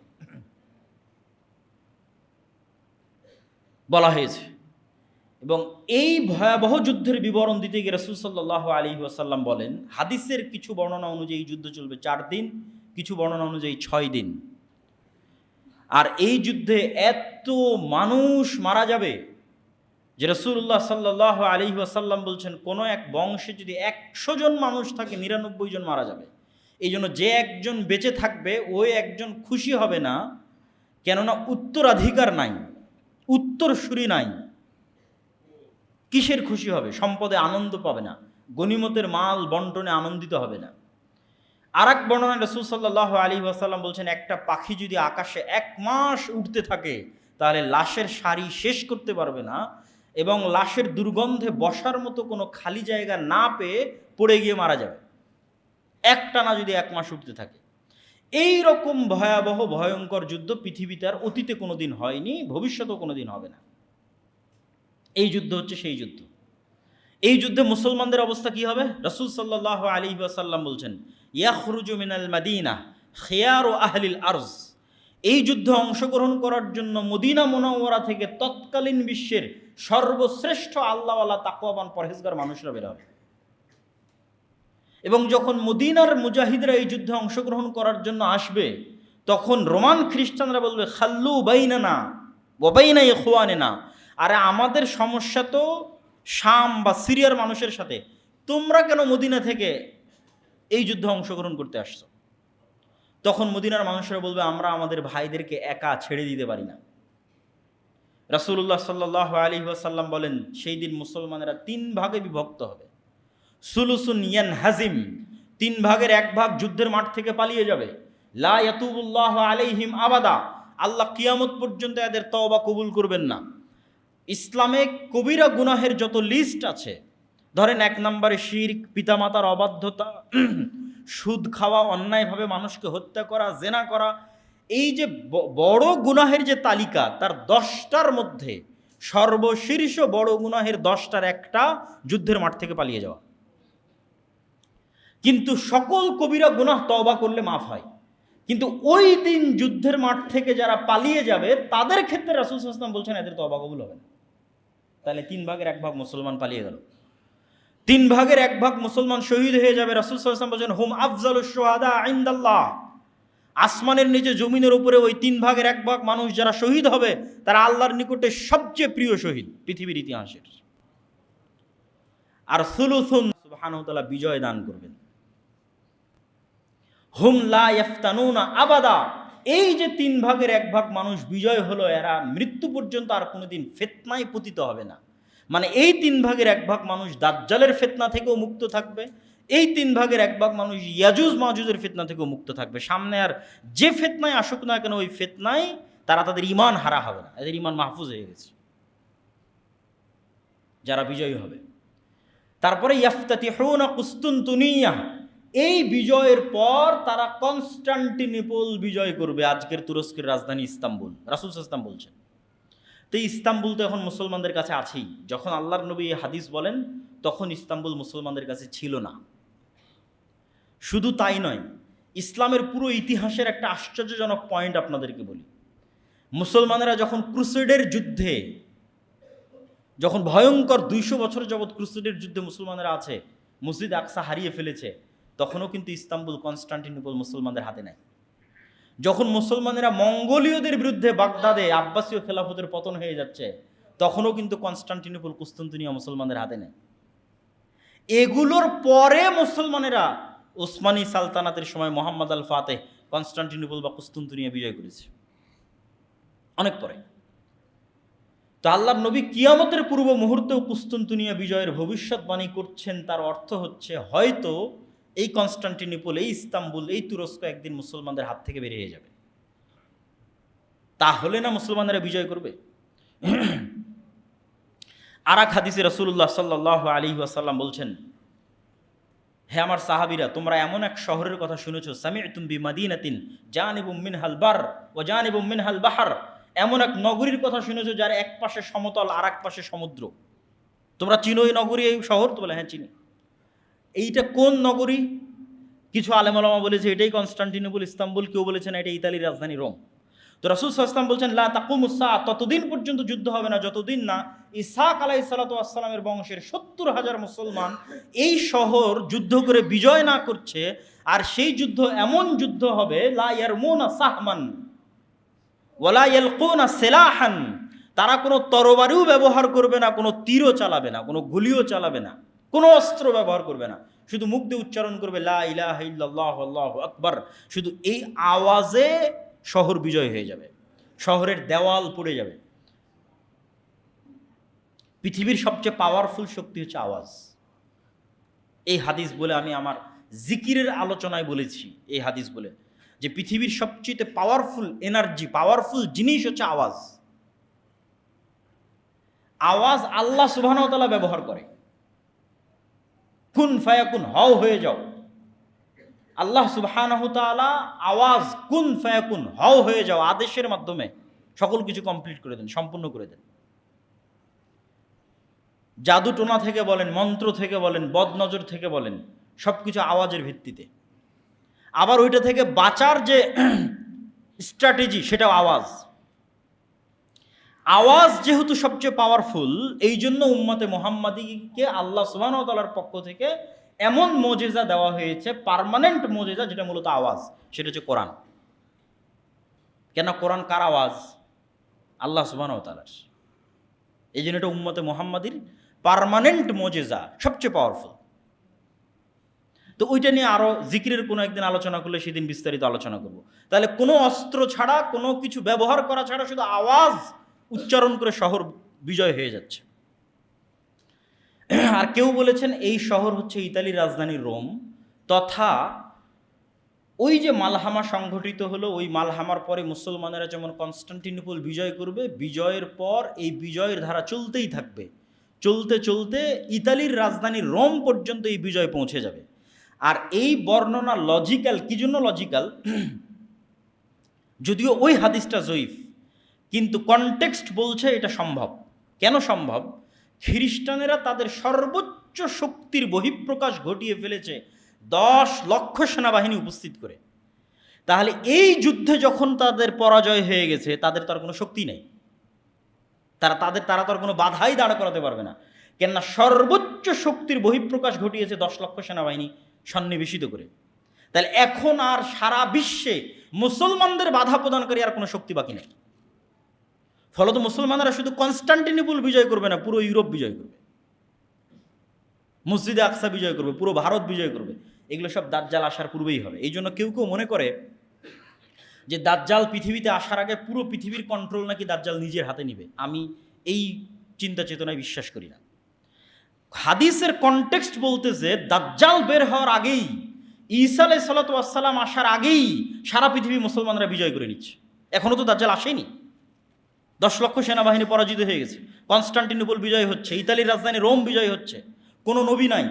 বলা হয়েছে। এবং এই ভয়াবহ যুদ্ধের বিবরণ দিতে গিয়ে রাসূল সাল্লাল্লাহু আলাইহি ওয়াসাল্লাম বলেন, হাদিসের কিছু বর্ণনা অনুযায়ী যুদ্ধ চলবে ৪ দিন, কিছু বর্ণনা অনুযায়ী ৬ দিন। আর এই যুদ্ধে এত মানুষ মারা যাবে যে রাসূলুল্লাহ সাল্লাল্লাহু আলাইহি ওয়াসাল্লাম বলছেন, কোনো এক বংশে যদি ১০০ জন মানুষ থাকে ৯৯ জন মারা যাবে। এই জন্য যে একজন বেঁচে থাকবে ওই একজন খুশি হবে না, কেননা উত্তরাধিকার নাই, উত্তরসূরি নাই। কিসের খুশি হবে? সম্পদে আনন্দ পাবে না, গনিমতের মাল বন্টনে আনন্দিত হবে না। আর এক বর্ণনায় রাসূল সাল্লাল্লাহু আলাইহি ওয়াসাল্লাম বলছেন, একটা পাখি যদি আকাশে ১ মাস উঠতে থাকে তাহলে লাশের সারি শেষ করতে পারবে না এবং লাশের দুর্গন্ধে বসার মতো কোনো খালি জায়গা না পেয়ে পড়ে গিয়ে মারা যাবে, একটানা যদি ১ মাস উঠতে থাকে। এই রকম ভয়াবহ ভয়ঙ্কর যুদ্ধ পৃথিবীতে আর অতীতে কোনোদিন হয়নি, ভবিষ্যতেও কোনোদিন হবে না। এই যুদ্ধ হচ্ছে সেই যুদ্ধ। এই যুদ্ধে মুসলমানদের অবস্থা কি হবে? রাসূল সাল্লাল্লাহু আলাইহি ওয়াসাল্লাম বলছেন, ইয়াখরুজু মিনাল মাদিনা খিয়ারু আহলিল আরজ, এই যুদ্ধে অংশগ্রহণ করার জন্য মদিনা মুনাওয়ারা থেকে তৎকালীন বিশ্বের সর্বশ্রেষ্ঠ আল্লাহওয়ালা তাকওয়াবান পরহেজগার মানুষরা বের হবে। এবং যখন মদিনার মুজাহিদরা এই যুদ্ধে অংশগ্রহণ করার জন্য আসবে, তখন রোমান খ্রিস্টানরা বলবে, খাল্লু বাইনানা ওয়া বাইনা ইখওয়ানিনা, আরে আমাদের সমস্যা তো শাম বা সিরিয়ার মানুষের সাথে, তোমরা কেন মদিনা থেকে এই যুদ্ধে অংশগ্রহণ করতে আসছো? তখন মদিনার মানুষেরা বলবে, আমরা আমাদের ভাইদেরকে একা ছেড়ে দিতে পারি না। রাসূলুল্লাহ সাল্লাল্লাহু আলাইহি ওয়াসাল্লাম বলেন, সেই দিন মুসলমানেরা ৩ ভাগে বিভক্ত হবে। সুলুসুন ইয়ানহাজিম, ৩ ভাগের ১ ভাগ যুদ্ধের মাঠ থেকে পালিয়ে যাবে। লা ইয়াতুবুল্লাহু আলাইহিম আবাদা, আল্লাহ কিয়ামত পর্যন্ত এদের তওবা কবুল করবেন না। ইসলামে কবিরা গুনাহের যত লিস্ট আছে, ধরেন ১ নম্বরে শিরক, পিতামাতার অবাধ্যতা, সুদ খাওয়া, অন্যায়ভাবে মানুষকে হত্যা করা, জেনা করা, এই যে বড় গুনাহের যে তালিকা, তার 10টার মধ্যে সর্বশীর্ষ বড় গুনাহের 10টার একটা যুদ্ধের মাঠ থেকে পালিয়ে যাওয়া। কিন্তু সকল কবিরা গুনাহ তওবা করলে মাফ হয়, কিন্তু ওই দিন যুদ্ধের মাঠ থেকে যারা পালিয়ে যাবে তাদের ক্ষেত্রে রাসূল সাল্লাল্লাহু আলাইহি ওয়াসাল্লাম বলছেন এদের তওবা কবুল হবে না। তাহলে 3 ভাগের 1 ভাগ মুসলমান পালিয়ে গেল। তিন ভাগের এক ভাগ মুসলমান শহীদ হয়ে যাবে। রাসূল সাল্লাল্লাহু আলাইহি ওয়াসাল্লাম বলেন, হুম আফজালুশ শুহাদা ইনদাল্লাহ। আসমানের নিচে জমিনের উপরে ওই তিন ভাগের এক ভাগ মানুষ যারা শহীদ হবে তারা আল্লাহর নিকটে সবচেয়ে প্রিয় শহীদ পৃথিবীর ইতিহাসের। আর সুলুসুন সুবহানাহু ওয়া তাআলা বিজয় দান করবেন। হুম লা ইফতানুনা আবাদা, এই যে তিন ভাগের এক ভাগ মানুষ বিজয় হলো, এরা মৃত্যু পর্যন্ত আর কোনোদিন ফিতনায় পতিত হবে না। মানে এই তিন ভাগের এক ভাগ মানুষ দাজ্জালের ফিতনা থেকেও মুক্ত থাকবে, এই তিন ভাগের এক ভাগ মানুষ ইয়াজুজ মাজুজের ফিতনা থেকেও মুক্ত থাকবে। সামনে আর যে ফিতনায় আসুক না কেন ওই ফিতনায় তারা তাদের ঈমান হারা হবে না, এদের ঈমান মাহফুজ হয়ে গেছে যারা বিজয়ী হবে। তারপরে ইয়াফতাতিহুনা কুস্তুনতুনিয়া, এই বিজয়ের পর তারা কনস্টান্টিনোপল বিজয় করবে, আজকের তুরস্কের রাজধানী ইস্তাম্বুল। রাসূল সাল্লাল্লাহু আলাইহি ওয়াসাল্লাম বলছেন। তো ইস্তাম্বুল তো এখন মুসলমানদের কাছে আছেই। যখন আল্লাহর নবী হাদিস বলেন তখন ইস্তাম্বুল মুসলমানদের কাছে ছিল না। শুধু তাই নয়, ইসলামের পুরো ইতিহাসের একটা আশ্চর্যজনক পয়েন্ট আপনাদেরকে বলি। মুসলমানেরা যখন ক্রুসেডের যুদ্ধে, যখন ভয়ঙ্কর 200 বছর যাবৎ ক্রুসেডের যুদ্ধে মুসলমানেরা আছে, মসজিদ আকসা হারিয়ে ফেলেছে, তখনও কিন্তু ইস্তাম্বুল কনস্টান্টিনোপল মুসলমানদের হাতে নেয়। যখন মুসলমানেরা মঙ্গোলীয়দের বিরুদ্ধে বাগদাদে আব্বাসীয় খেলাফতের পতন হয়ে যাচ্ছে, তখনও কিন্তু কনস্টান্টিনোপল কুস্তুনতুনিয়া মুসলমানদের হাতে নেয়। এগুলোর পরে মুসলমানেরা ওসমানী সালতানাতের সময় মোহাম্মদ আল ফাতেহ কনস্টান্টিনোপল বা কুস্তুনতুনিয়া বিজয় করেছে, অনেক পরে। তো আল্লাহর নবী কিয়ামতের পূর্ব মুহূর্তেও কুস্তুনতুনিয়া বিজয়ের ভবিষ্যৎবাণী করছেন। তার অর্থ হচ্ছে হয়তো এই কনস্টান্টিনোপল, এই ইস্তাম্বুল, এই তুরস্ক একদিন মুসলমানদের হাত থেকে বেরিয়ে যাবে। তাহলে না মুসলমানেরা বিজয় করবে। আর এক হাদিসে রাসূলুল্লাহ সাল্লাল্লাহু আলাইহি ওয়াসাল্লাম বলছেন, হে আমার সাহাবীরা, তোমরা এমন এক শহরের কথা শুনেছো, সামি'তুম বিমাদিনাতিন জানিবুম মিনহাল বার ওয়া জানিবুম মিনহাল বাহর, এমন এক নগরীর কথা শুনেছো যার এক পাশে সমতল আর এক পাশে সমুদ্র। তোমরা চিনো এই নগরী, এই শহর? তো বলে হ্যাঁ চিনি। এইটা কোন নগরী? কিছু আলেম ওলামা বলেছে এটাই কনস্টান্টিনোপল ইস্তাম্বুল, কেউ বলেছেন এটা ইতালির রাজধানী রোম। তো রাসূল সাল্লাল্লাহু আলাইহি ওয়াসাল্লাম বলছেন, লা তাকুমুস সাআ, ততদিন পর্যন্ত যুদ্ধ হবে না যতদিন না ইসহাক আলাইহিস সালাতু ওয়াস সালামের বংশের 70,000 মুসলমান এই শহর যুদ্ধ করে বিজয় না করছে। আর সেই যুদ্ধ এমন যুদ্ধ হবে, লা ইয়ারমুনা সাহমান ওয়ালা ইয়ালকুনা সিলাহান, তারা কোনো তরবারিও ব্যবহার করবে না, কোনো তীরও চালাবে না, কোনো গুলিও চালাবে না, কোনো অস্ত্র ব্যবহার করবে না, শুধু মুখ দিয়ে উচ্চারণ করবে লা ইলাহা ইল্লাল্লাহ আল্লাহু আকবার। শুধু এই আওয়াজে শহর বিজয় হয়ে যাবে, শহরের দেওয়াল পড়ে যাবে। পৃথিবীর সবচেয়ে পাওয়ারফুল শক্তি হচ্ছে আওয়াজ। এই হাদিস বলে আমি আমার জিকিরের আলোচনায় বলেছি, এই হাদিস বলে যে পৃথিবীর সবচেয়ে পাওয়ারফুল এনার্জি, পাওয়ারফুল জিনিস হচ্ছে আওয়াজ। আওয়াজ আল্লাহ সুবহানাহু ওয়া তাআলা ব্যবহার করে। কুন ফায়াকুন, হও হয়ে যাও। আল্লাহ সুবহানাহু ওয়া তাআলা আওয়াজ কুন ফায়াকুন, হও হয়ে যাও আদেশের মাধ্যমে সকল কিছু কমপ্লিট করে দেন, সম্পূর্ণ করে দেন। জাদু টোনা থেকে বলেন, মন্ত্র থেকে বলেন, বদনজর থেকে বলেন, সব কিছু আওয়াজের ভিত্তিতে। আবার ওইটা থেকে বাঁচার যে স্ট্র্যাটেজি, সেটাও আওয়াজ। আওয়াজ যেহেতু সবচেয়ে পাওয়ারফুল, এই জন্য উম্মতে মুহাম্মাদীকে আল্লাহ সুবহানাহু ওয়া তাআলার পক্ষ থেকে এমন মুজিজা দেওয়া হয়েছে, পার্মানেন্ট মুজিজা, যেটা মূলত আওয়াজ, সেটা হচ্ছে কোরআন। কেন? কোরআন কার আওয়াজ? আল্লাহ সুবহানাহু ওয়া তাআলার। এই জন্য এটা উম্মতে মুহাম্মাদীর পার্মানেন্ট মুজিজা, সবচেয়ে পাওয়ারফুল। তো ওইটা নিয়ে আরও জিকিরের কোনো একদিন আলোচনা করলে সেদিন বিস্তারিত আলোচনা করব। তাহলে কোনো অস্ত্র ছাড়া, কোনো কিছু ব্যবহার করা ছাড়া শুধু আওয়াজ উচ্চারণ করে শহর বিজয় হয়ে যাচ্ছে। আর কেউ বলেছেন এই শহর হচ্ছে ইতালির রাজধানী রোম, তথা ওই যে মালহামা সংঘটিত হলো, ওই মালহামার পরে মুসলমানেরা যেমন কনস্টান্টিনোপল বিজয় করবে, বিজয়ের পর এই বিজয়ের ধারা চলতেই থাকবে, চলতে চলতে ইতালির রাজধানী রোম পর্যন্ত এই বিজয় পৌঁছে যাবে। আর এই বর্ণনা লজিক্যাল। কি জন্য লজিক্যাল? যদিও ওই হাদিসটা জয়ীফ, কিন্তু কনটেক্সট বলছে এটা সম্ভব। কেন সম্ভব? খ্রিস্টানেরা তাদের সর্বোচ্চ শক্তির বহিঃপ্রকাশ ঘটিয়ে ফেলেছে 10 লক্ষ সেনাবাহিনী উপস্থিত করে। তাহলে এই যুদ্ধে যখন তাদের পরাজয় হয়ে গেছে, তাদের তো আর কোনো শক্তি নেই, তারা তো আর কোনো বাধাই দাঁড় করাতে পারবে না। কেননা সর্বোচ্চ শক্তির বহিঃপ্রকাশ ঘটিয়েছে 10 লক্ষ সেনাবাহিনী সন্নিবেশিত করে। তাহলে এখন আর সারা বিশ্বে মুসলমানদের বাধা প্রদানকারী আর কোনো শক্তি বাকি নেই। ফলত মুসলমানরা শুধু কনস্টান্টিনোপল বিজয় করবে না, পুরো ইউরোপ বিজয় করবে, মসজিদে আকসা বিজয় করবে, পুরো ভারত বিজয় করবে। এগুলো সব দাজ্জাল আসার পূর্বেই হবে। এই জন্য কেউ কেউ মনে করে যে দাজ্জাল পৃথিবীতে আসার আগে পুরো পৃথিবীর কন্ট্রোল নাকি দাজ্জাল নিজের হাতে নিবে। আমি এই চিন্তা চেতনায় বিশ্বাস করি না। হাদিসের কনটেক্সট বলতেছে দাজ্জাল বের হওয়ার আগেই, ঈসা আলাইহিস সালাতু ওয়াস সালাম আসার আগেই সারা পৃথিবী মুসলমানরা বিজয় করে নিচ্ছে। এখনও তো দাজ্জাল আসেনি। 10 লক্ষ সেনাবাহিনী পরাজিত হয়ে গেছে, কনস্টান্টিনোপল বিজয় হচ্ছে, ইতালির রাজধানী রোম বিজয় হচ্ছে। কোনো নবী নাই,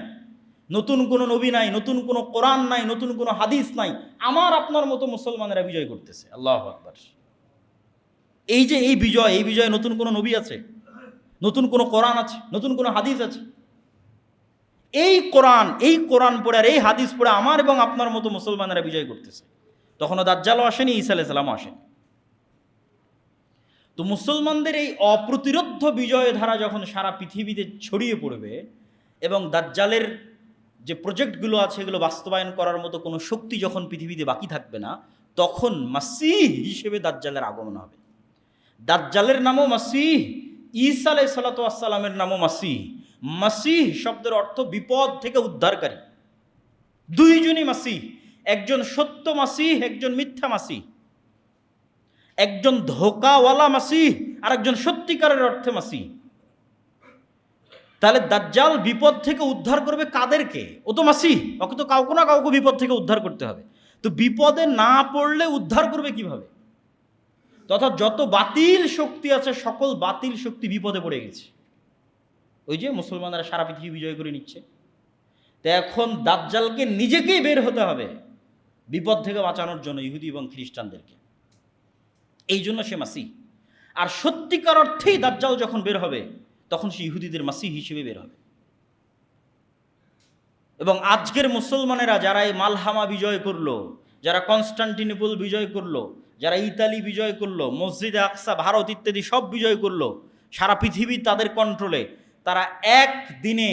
নতুন কোনো নবী নাই, নতুন কোনো কোরআন নাই, নতুন কোনো হাদিস নাই, আমার আপনার মতো মুসলমানেরা বিজয় করতেছে। আল্লাহু আকবার। এই যে এই বিজয় নতুন কোনো নবী আছে, নতুন কোনো কোরআন আছে, নতুন কোনো হাদিস আছে? এই কোরআন পড়ে আর এই হাদিস পড়ে আমার এবং আপনার মতো মুসলমানেরা বিজয় করতেছে। তখনও দাজ্জালও আসেনি, ঈসা আলাইহিস সালামও আসেনি। তো মুসলমানদের এই অপ্রতিরোধ্য বিজয় ধারা যখন সারা পৃথিবীতে ছড়িয়ে পড়বে এবং দাজ্জালের যে প্রজেক্টগুলো আছে এগুলো বাস্তবায়ন করার মতো কোনো শক্তি যখন পৃথিবীতে বাকি থাকবে না, তখন মাসীহ হিসেবে দাজ্জালের আগমন হবে। দাজ্জালের নামও মাসীহ, ঈসা আলাইহিস সালাতু ওয়াস সালামের নামও মাসীহ। মাসীহ শব্দের অর্থ বিপদ থেকে উদ্ধারকারী। দুইজনই মাসীহ, একজন সত্য মাসীহ, একজন মিথ্যা মাসীহ, একজন ধোকাওয়ালা মাসীহ আর একজন সত্যিকারের অর্থে মাসীহ। তাহলে দাজ্জাল বিপদ থেকে উদ্ধার করবে কাদেরকে? ও তো মাসীহ, ওকে তো কাউকে না কাউকে বিপদ থেকে উদ্ধার করতে হবে। তো বিপদে না পড়লে উদ্ধার করবে কিভাবে? তথা যত বাতিল শক্তি আছে সকল বাতিল শক্তি বিপদে পড়ে গেছে। ওই যে মুসলমানরা সারা পৃথিবী বিজয় করে নিচ্ছে। তো এখন দাজ্জালকে নিজেকেই বের হতে হবে বিপদ থেকে বাঁচানোর জন্য, ইহুদি এবং খ্রিস্টানদেরকে। এই জন্য সে মাসীহ। আর সত্যিকার অর্থেই দাজ্জাল যখন বের হবে তখন সে ইহুদিদের মাসীহ হিসেবে বের হবে। এবং আজকের মুসলমানেরা যারা এই মালহামা বিজয় করলো, যারা কনস্টান্টিনোপল বিজয় করলো, যারা ইতালি বিজয় করলো, মসজিদে আকসা, ভারত ইত্যাদি সব বিজয় করলো, সারা পৃথিবী তাদের কন্ট্রোলে, তারা এক দিনে,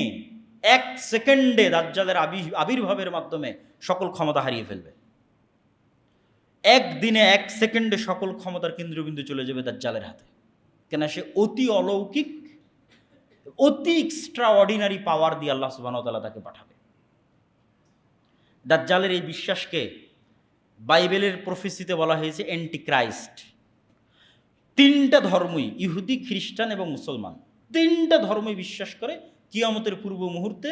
এক সেকেন্ডে দাজ্জালের আবির্ভাবের মাধ্যমে সকল ক্ষমতা হারিয়ে ফেলবে। একদিনে, এক সেকেন্ডে সকল ক্ষমতার কেন্দ্রবিন্দু চলে যাবে দাজ্জালের হাতে। কেন? সে অতি অলৌকিক, অতি এক্সট্রা অর্ডিনারি পাওয়ার দিয়ে আল্লাহ সুবহানাহু ওয়া তাআলা তাকে পাঠাবে। দাজ্জালের এই বিশ্বাসকে বাইবেলের প্রফেসিতে বলা হয়েছে অ্যান্টিক্রাইস্ট। 3টা ধর্মই, ইহুদি, খ্রিস্টান এবং মুসলমান, 3টা ধর্মই বিশ্বাস করে কিয়ামতের পূর্ব মুহূর্তে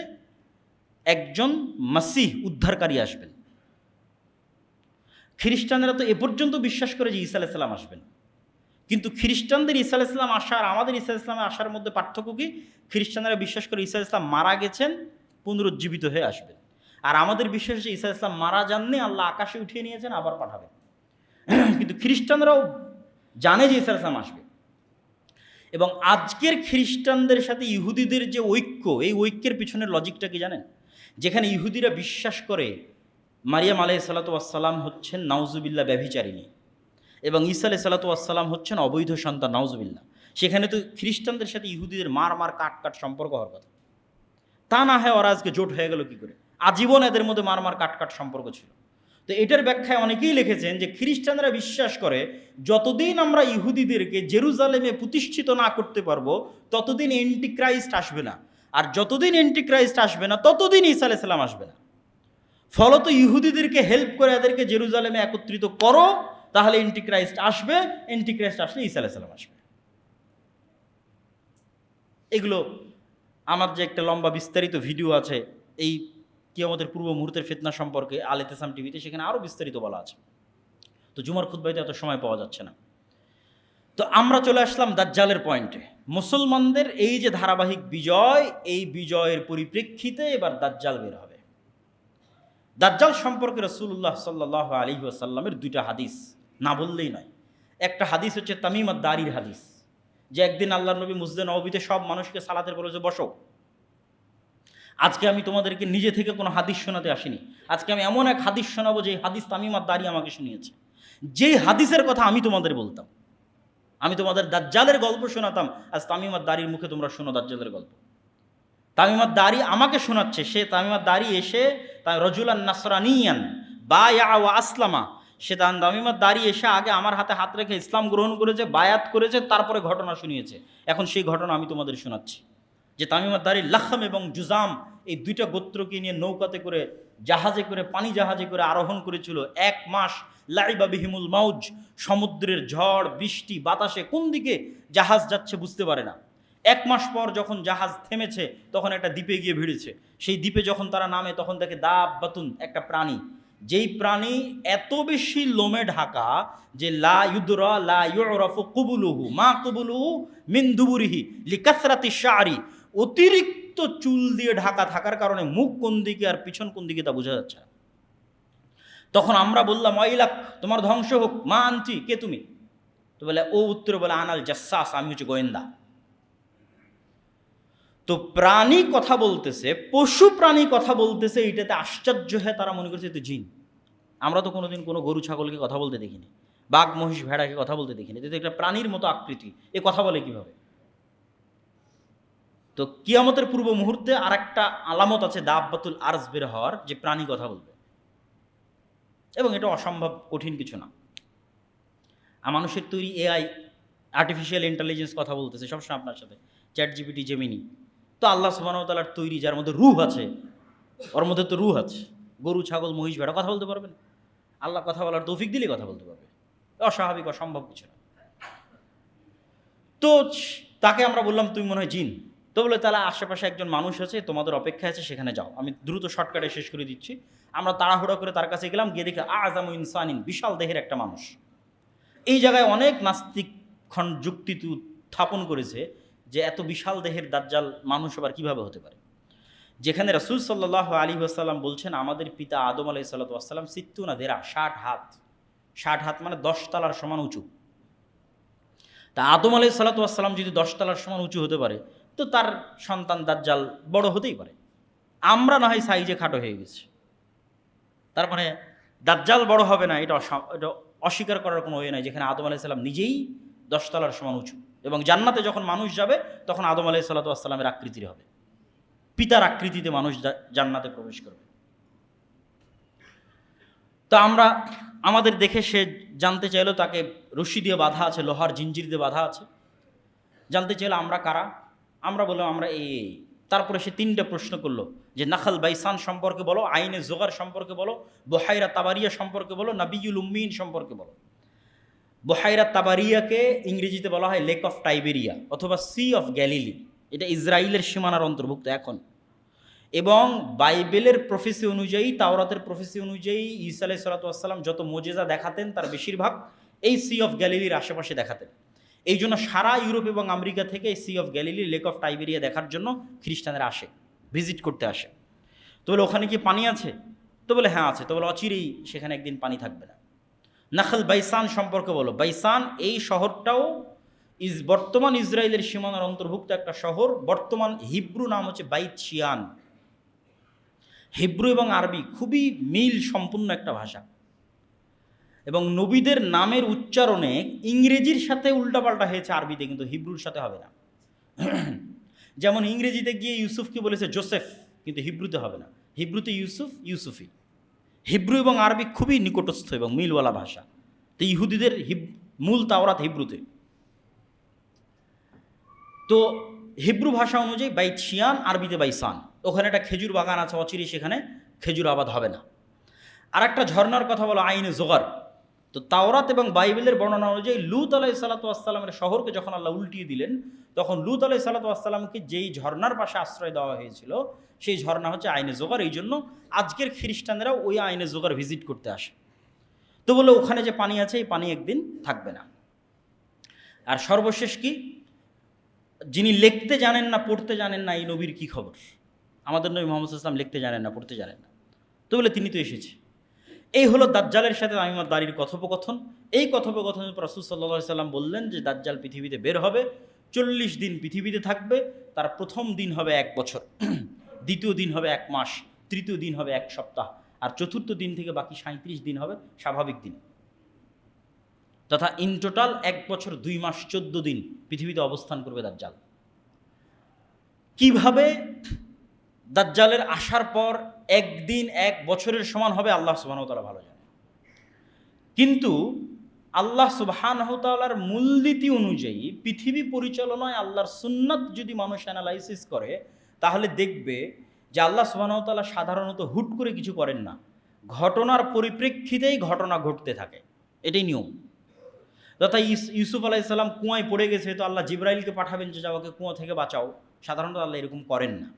একজন মাসীহ উদ্ধারকারী আসবেন। খ্রিস্টানেরা তো এ পর্যন্ত বিশ্বাস করে যে ঈসা আলাইহিস সালাম আসবেন, কিন্তু খ্রিস্টানদের ঈসা আলাইহিস সালাম আসার আমাদের ঈসা আলাইহিস সালামের আসার মধ্যে পার্থক্য কি? খ্রিস্টানেরা বিশ্বাস করে ঈসা আলাইহিস সালাম মারা গেছেন, পুনরুজ্জীবিত হয়ে আসবেন। আর আমাদের বিশ্বাস যে ঈসা আলাইহিস সালাম মারা যাননি, আল্লাহ আকাশে উঠিয়ে নিয়েছেন, আবার পাঠাবেন। কিন্তু খ্রিস্টানরাও জানে যে ঈসা আলাইহিস সালাম আসবে। এবং আজকের খ্রিস্টানদের সাথে ইহুদিদের যে ঐক্য, এই ঐক্যের পিছনের লজিকটা কি জানেন? যেখানে ইহুদিরা বিশ্বাস করে মারিয়াম আলাইহিস সালাতু ওয়াস সালাম হচ্ছেন নাউজুবিল্লাহ ব্যভিচারিণী এবং ঈসা আলাইহিস সালাতু ওয়াস সালাম হচ্ছেন অবৈধ সন্তান, নাউজুবিল্লাহ, সেখানে তো খ্রিস্টানদের সাথে ইহুদিদের মার কাট সম্পর্ক হওয়ার কথা। তা না হয় ওরা আজকে জোট হয়ে গেল কি করে? আজীবন এদের মধ্যে মার কাট সম্পর্ক ছিল। তো এটার ব্যাখ্যায় অনেকেই লিখেছেন যে খ্রিস্টানরা বিশ্বাস করে যতদিন আমরা ইহুদিদেরকে জেরুজালেমে প্রতিষ্ঠিত না করতে পারবো ততদিন অ্যান্টিক্রাইস্ট আসবে না, আর যতদিন অ্যান্টিক্রাইস্ট আসবে না ততদিন ঈসা আলাইহিস সালাম আসবে না। ফলত ইহুদিদেরকে হেল্প করে এদেরকে জেরুজালেমে একত্রিত করো, তাহলে অ্যান্টিক্রাইস্ট আসবে, অ্যান্টিক্রাইস্ট আসলে ঈসা আলাইহিস সালাম আসবে। এগুলো আমার যে একটা লম্বা বিস্তারিত ভিডিও আছে এই কিয়ামতের পূর্ব মুহূর্তের ফিতনা সম্পর্কে আল ইতিসাম টিভিতে, সেখানে আরও বিস্তারিত বলা আছে। তো জুমার খুতবাইতে এত সময় পাওয়া যাচ্ছে না। তো আমরা চলে আসলাম দাজ্জালের পয়েন্টে। মুসলমানদের এই যে ধারাবাহিক বিজয়, এই বিজয়ের পরিপ্রেক্ষিতে এবার দাজ্জাল বের হবে। দাজ্জাল সম্পর্কে রাসূলুল্লাহ সাল্লাল্লাহু আলাইহি ওয়াসাল্লামের 2টা হাদিস না বললেই নয়। একটা হাদিস হচ্ছে তামিম আদ-দারির হাদিস, যে একদিন আল্লাহর নবী মসজিদে নববীতে সব মানুষকে সালাতের বলে যে বসো। আজকে আমি তোমাদেরকে নিজে থেকে কোনো হাদিস শোনাতে আসিনি, আজকে আমি এমন এক হাদিস শোনাবো যে হাদিস তামিম আদ-দারি আমাকে শুনিয়েছে। যেই হাদিসের কথা আমি তোমাদের বলতাম, আমি তোমাদের দাজ্জালের গল্প শোনাতাম, আজ তামিম আদ-দারির মুখে তোমরা শোনো দাজ্জালের গল্প। তামিমাত দাড়ি আমাকে শোনাচ্ছে, সে তামিমাত দাড়ি এসে রজুলান নাসরানিয়ান বায়া ওয়া আসলামা, সে তামিমাত দাড়ি এসে আগে আমার হাতে হাত রেখে ইসলাম গ্রহণ করেছে, বায়াত করেছে, তারপরে ঘটনা শুনিয়েছে। এখন সেই ঘটনা আমি তোমাদের শোনাচ্ছি যে তামিমাত দাড়ি লাখম এবং জুজাম এই দুইটা গোত্রকে নিয়ে নৌকাতে করে, জাহাজে করে, পানি জাহাজে করে আরোহণ করেছিল 1 মাস। লাইবা বিহিমুল মাউজ, সমুদ্রের ঝড় বৃষ্টি বাতাসে কোন দিকে জাহাজ যাচ্ছে বুঝতে পারে না। 1 মাস পর যখন জাহাজ থেমেছে তখন একটা দ্বীপে গিয়ে ভিড়েছে। সেই দ্বীপে যখন তারা নামে তখন দেখে দাব্বাতুন, একটা প্রাণী, যেই প্রাণী এত বেশি লোমে ঢাকা যে লা ইউদরা লা ইউরাফু কুবুলুহু মা কুবুলুহু মিন দুবুরিহি লিকাসরাতি শারি, অতিরিক্ত চুল দিয়ে ঢাকা থাকার কারণে মুখ কোন দিকে আর পিছন কোন দিকে তা বোঝা যাচ্ছে না। তখন আমরা বললাম ওয়াইলাক, তোমার ধ্বংস হোক, মা আনতি, কে তুমি? তো বলে, ও উত্তরে বলে আনাল জাসাস, আমি হচ্ছে গোয়েন্দা। তো প্রাণী কথা বলতেছে, পশু প্রাণী কথা বলতেছে, এইটাতে আশ্চর্য হয়ে তারা মনে করছে তো জিন। আমরা তো কোনোদিন কোনো গরু ছাগলকে কথা বলতে দেখিনি, বাঘ মহিষ ভেড়াকে কথা বলতে দেখিনি, তো একটা প্রাণীর মতো আকৃতি, এ কথা বলে কিভাবে? তো কিয়ামতের পূর্ব মুহূর্তে আর একটা আলামত আছে দাব্বাতুল আরজ বের হওয়ার, যে প্রাণী কথা বলবে, এবং এটা অসম্ভব কঠিন কিছু না। মানুষের তৈরি এআই, আর্টিফিশিয়াল ইন্টেলিজেন্স কথা বলতেছে সবসময় আপনার সাথে, চ্যাট জিপিটি, জেমিনি। তো আল্লাহ সুবহানাহু ওয়া তাআলার তৈরি, যার মধ্যে রূহ আছে, ওর মধ্যে তো রূহ আছে। গরু ছাগল মহিষ ভেড়া কথা বলতে পারবেন? আল্লাহ কথা বলার তৌফিক দিলে কথা বলতে পারবে, অস্বাভাবিক অসম্ভব কিছু না। তো তাকে আমরা বললাম তুমি মনে হয় জিন। তো বলে তাহলে আশেপাশে একজন মানুষ আছে, তোমাদের অপেক্ষা আছে, সেখানে যাও। আমি দ্রুত শর্টকাটে শেষ করে দিচ্ছি। আমরা তাড়াহুড়া করে তার কাছে গেলাম, গিয়ে দেখে আযামু ইনসানিন, বিশাল দেহের একটা মানুষ। এই জায়গায় অনেক নাস্তিক যুক্তি উত্থাপন করেছে যে এত বিশাল দেহের দাজ্জাল মানুষ আবার কীভাবে হতে পারে, যেখানে রাসূল সাল্লাল্লাহু আলাইহি ওয়াসাল্লাম বলছেন আমাদের পিতা আদম আলাইহিস সালাতু ওয়াস সালাম 60 হাত, 60 হাত মানে 10 তলার সমান উঁচু। তা আদম আলাইহিস সালাতু ওয়াস সালাম যদি 10 তলার সমান উঁচু হতে পারে, তো তার সন্তান দাজ্জাল বড় হতেই পারে। আমরা না হয় সাইজে খাটো হয়ে গেছি, তার মানে দাজ্জাল বড় হবে না, এটা অস্বীকার করার কোনো ওয়ে নাই, যেখানে আদম আলাইহিস সালাম নিজেই 10 তলার সমান উঁচু। এবং জান্নাতে যখন মানুষ যাবে তখন আদম আলাইহিস সালাতু ওয়াস সালামের আকৃতির হবে, পিতার আকৃতিতে মানুষ জান্নাতে প্রবেশ করবে। তো আমরা, আমাদের দেখে সে জানতে চাইলো, তাকে রশি দিয়ে বাঁধা আছে, লোহার জিঞ্জির দিয়ে বাঁধা আছে। জানতে চাইলো আমরা কারা। আমরা বললাম আমরা এই। তারপরে সে 3টে প্রশ্ন করলো যে নাখাল বাইসান সম্পর্কে বলো, আইনে জোগার সম্পর্কে বলো, বহাইরা তাবারিয়া সম্পর্কে বলো, নাবিয়ুল উম্মিন সম্পর্কে বলো। বহাইরা তাবারিয়াকে ইংরেজিতে বলা হয় লেক অফ টাইবেরিয়া অথবা সি অফ গ্যালিলি, এটা ইসরায়েলের সীমানার অন্তর্ভুক্ত এখন। এবং বাইবেলের প্রফেসি অনুযায়ী, তাওরাতের প্রফেসি অনুযায়ী ঈসা আলাইহিস সালাতু ওয়াস সালাম যত মুজিজা দেখাতেন তার বেশিরভাগ এই সি অফ গ্যালিলির আশেপাশে দেখাতেন। এই জন্য সারা ইউরোপ এবং আমেরিকা থেকে এই sea of Galilee, lake of Tiberias দেখার জন্য খ্রিস্টানরা আসে, ভিজিট করতে আসে। তো বলে ওখানে কি পানি আছে? তো বলে হ্যাঁ আছে। তো বলে অচিরেই সেখানে একদিন পানি থাকবে না। নাখল বাইসান সম্পর্কে বলো। বাইসান এই শহরটাও বর্তমান ইসরায়েলের সীমানার অন্তর্ভুক্ত একটা শহর। বর্তমান হিব্রু নাম হচ্ছে বাইত শিয়ান। হিব্রু এবং আরবি খুবই মিল সম্পূর্ণ একটা ভাষা, এবং নবীদের নামের উচ্চারণে ইংরেজির সাথে উল্টাপাল্টা হয়েছে আরবিতে, কিন্তু হিব্রুর সাথে হবে না। যেমন ইংরেজিতে গিয়ে ইউসুফকে বলেছে জোসেফ, কিন্তু হিব্রুতে হবে না। হিব্রুতে ইউসুফ, ইউসুফি। হিব্রু এবং আরবি খুবই নিকটস্থ এবং মিলওয়ালা ভাষা। তো ইহুদিদের মূল তাওরাত হিব্রুতে। তো হিব্রু ভাষা অনুযায়ী বাইত শিয়ান, আরবিতে বাইসান। ওখানে একটা খেজুর বাগান আছে, অচিরে সেখানে খেজুর আবাদ হবে না। আর একটা ঝর্ণার কথা বলো আইনে জোগার। তো তাওরাত এবং বাইবেলের বর্ণনা অনুযায়ী লূত আলাইহিস সালাতু ওয়াস সালামের শহরকে যখন আল্লাহ উল্টিয়ে দিলেন, তখন লূত আলাইহিস সালাতু ওয়াস সালামকে যেই ঝর্ণার পাশে আশ্রয় দেওয়া হয়েছিল সেই ঝর্ণা হচ্ছে আইনে জোগার। এই জন্য আজকের খ্রিস্টানরাও ওই আইনে জোগার ভিজিট করতে আসে। তো বলে ওখানে যে পানি আছে, এই পানি একদিন থাকবে না। আর সর্বশেষ কি, যিনি লিখতে জানেন না, পড়তে জানেন না, এই নবীর কি খবর? আমাদের নবী মুহাম্মদ সাল্লাল্লাহু আলাইহি ওয়াসাল্লাম লিখতে জানেন না, পড়তে জানেন না। তো বলে তিনি তো এসেছে। এই হলো দাজ্জালের সাথে তামিমাত দাড়ির কথোপকথন। এই কথোপকথনের পর রাসূল সাল্লাল্লাহু আলাইহি ওয়াসাল্লাম বললেন যে দাজ্জাল পৃথিবীতে বের হবে, 40 দিন পৃথিবীতে থাকবে। তার প্রথম দিন হবে 1 বছর, দ্বিতীয় দিন হবে 1 মাস, তৃতীয় দিন হবে 1 সপ্তাহ, আর চতুর্থ দিন থেকে বাকি 37 দিন হবে স্বাভাবিক দিন। তথা ইন টোটাল 1 বছর 2 মাস 14 দিন পৃথিবীতে অবস্থান করবে দাজ্জাল। কিভাবে দাজ্জালের আসার পর একদিন 1 বছরের সমান হবে আল্লাহ সুবহানাহু ওয়া তাআলা ভালো জানেন। কিন্তু আল্লাহ সুবহানাহু ওয়া তাআলার মূলনীতি অনুযায়ী পৃথিবী পরিচালনায় আল্লাহর সুন্নাত যদি মানুষ অ্যানালাইসিস করে, তাহলে দেখবে যে আল্লাহ সুবহানাহু ওয়া তাআলা সাধারণত হুট করে কিছু করেন না, ঘটনার পরিপ্রেক্ষিতেই ঘটনা ঘটতে থাকে, এটাই নিয়ম। তথা ইউসুফ আলাইহিস সালাম কুয়ায় পড়ে গেছে, তো আল্লাহ জিবরাইলকে পাঠাবেন যে যাও ওকে কুয়া থেকে বাঁচাও, সাধারণত আল্লাহ এরকম করেন না।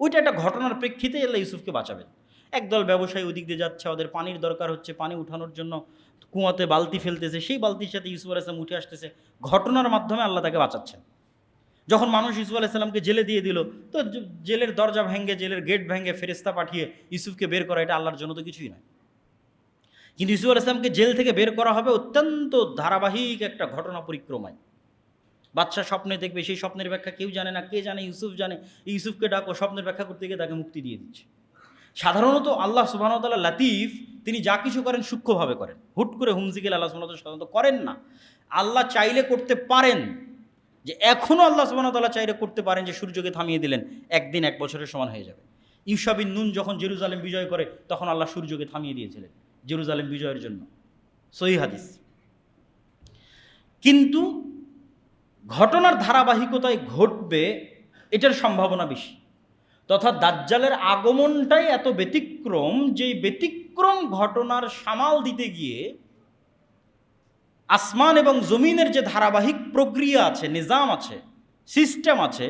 ওইটা একটা ঘটনার প্রেক্ষিতে আল্লাহ ইউসুফকে বাঁচাবেন। একদল ব্যবসায়ী ওদিক দিয়ে যাচ্ছে, ওদের পানির দরকার হচ্ছে, পানি উঠানোর জন্য কুয়াতে বালতি ফেলতেছে, সেই বালতির সাথে ইউসুফ আলাইহিস সালাম উঠে আসতেছে, ঘটনার মাধ্যমে আল্লাহ তাকে বাঁচাচ্ছেন। যখন মানুষ ইউসুফ আলাইহিস সালামকে জেলে দিয়ে দিল, তো জেলের দরজা ভেঙে, জেলের গেট ভেঙে ফেরেশতা পাঠিয়ে ইউসুফকে বের করা, এটা আল্লাহর জন্য তো কিছুই নয়। কিন্তু ইউসুফ আলাইহিস সালামকে জেল থেকে বের করা হবে অত্যন্ত ধারাবাহিক একটা ঘটনা পরিক্রমায়। বাদশা স্বপ্নে দেখবে, সেই স্বপ্নের ব্যাখ্যা কেউ জানে না, কে জানে? ইউসুফ জানে। ইউসুফকে ডাকো, স্বপ্নের ব্যাখ্যা করতে গিয়ে তাকে মুক্তি দিয়ে দিচ্ছে। সাধারণত আল্লাহ সুবহানাহু ওয়া তাআলা লাতিফ, তিনি যা কিছু করেন সূক্ষ্মভাবে করেন, হুট করে হুমজিকেল আল্লাহ সুবহানাহু ওয়া তাআলা সাধারণত করেন না। আল্লাহ চাইলে করতে পারেন, যে এখনও আল্লাহ সুবহানাহু ওয়া তাআলা চাইলে করতে পারেন যে সূর্যকে থামিয়ে দিলেন, একদিন 1 বছরের সমান হয়ে যাবে। ইউশা বিন নুন যখন জেরুজালেম বিজয় করে, তখন আল্লাহ সূর্যকে থামিয়ে দিয়েছিলেন জেরুজালেম বিজয়ের জন্য, সহিহ হাদিস। কিন্তু ঘটনার ধারাবাহিকতায় ঘটবে এটার সম্ভাবনা বেশি, তথা দাজ্জালের আগমনটাই এত ব্যতিক্রম, যে ব্যতিক্রম ঘটনার সামাল দিতে গিয়ে আসমান এবং জমিনের যে ধারাবাহিক প্রক্রিয়া আছে, নিজাম আছে, সিস্টেম আছে,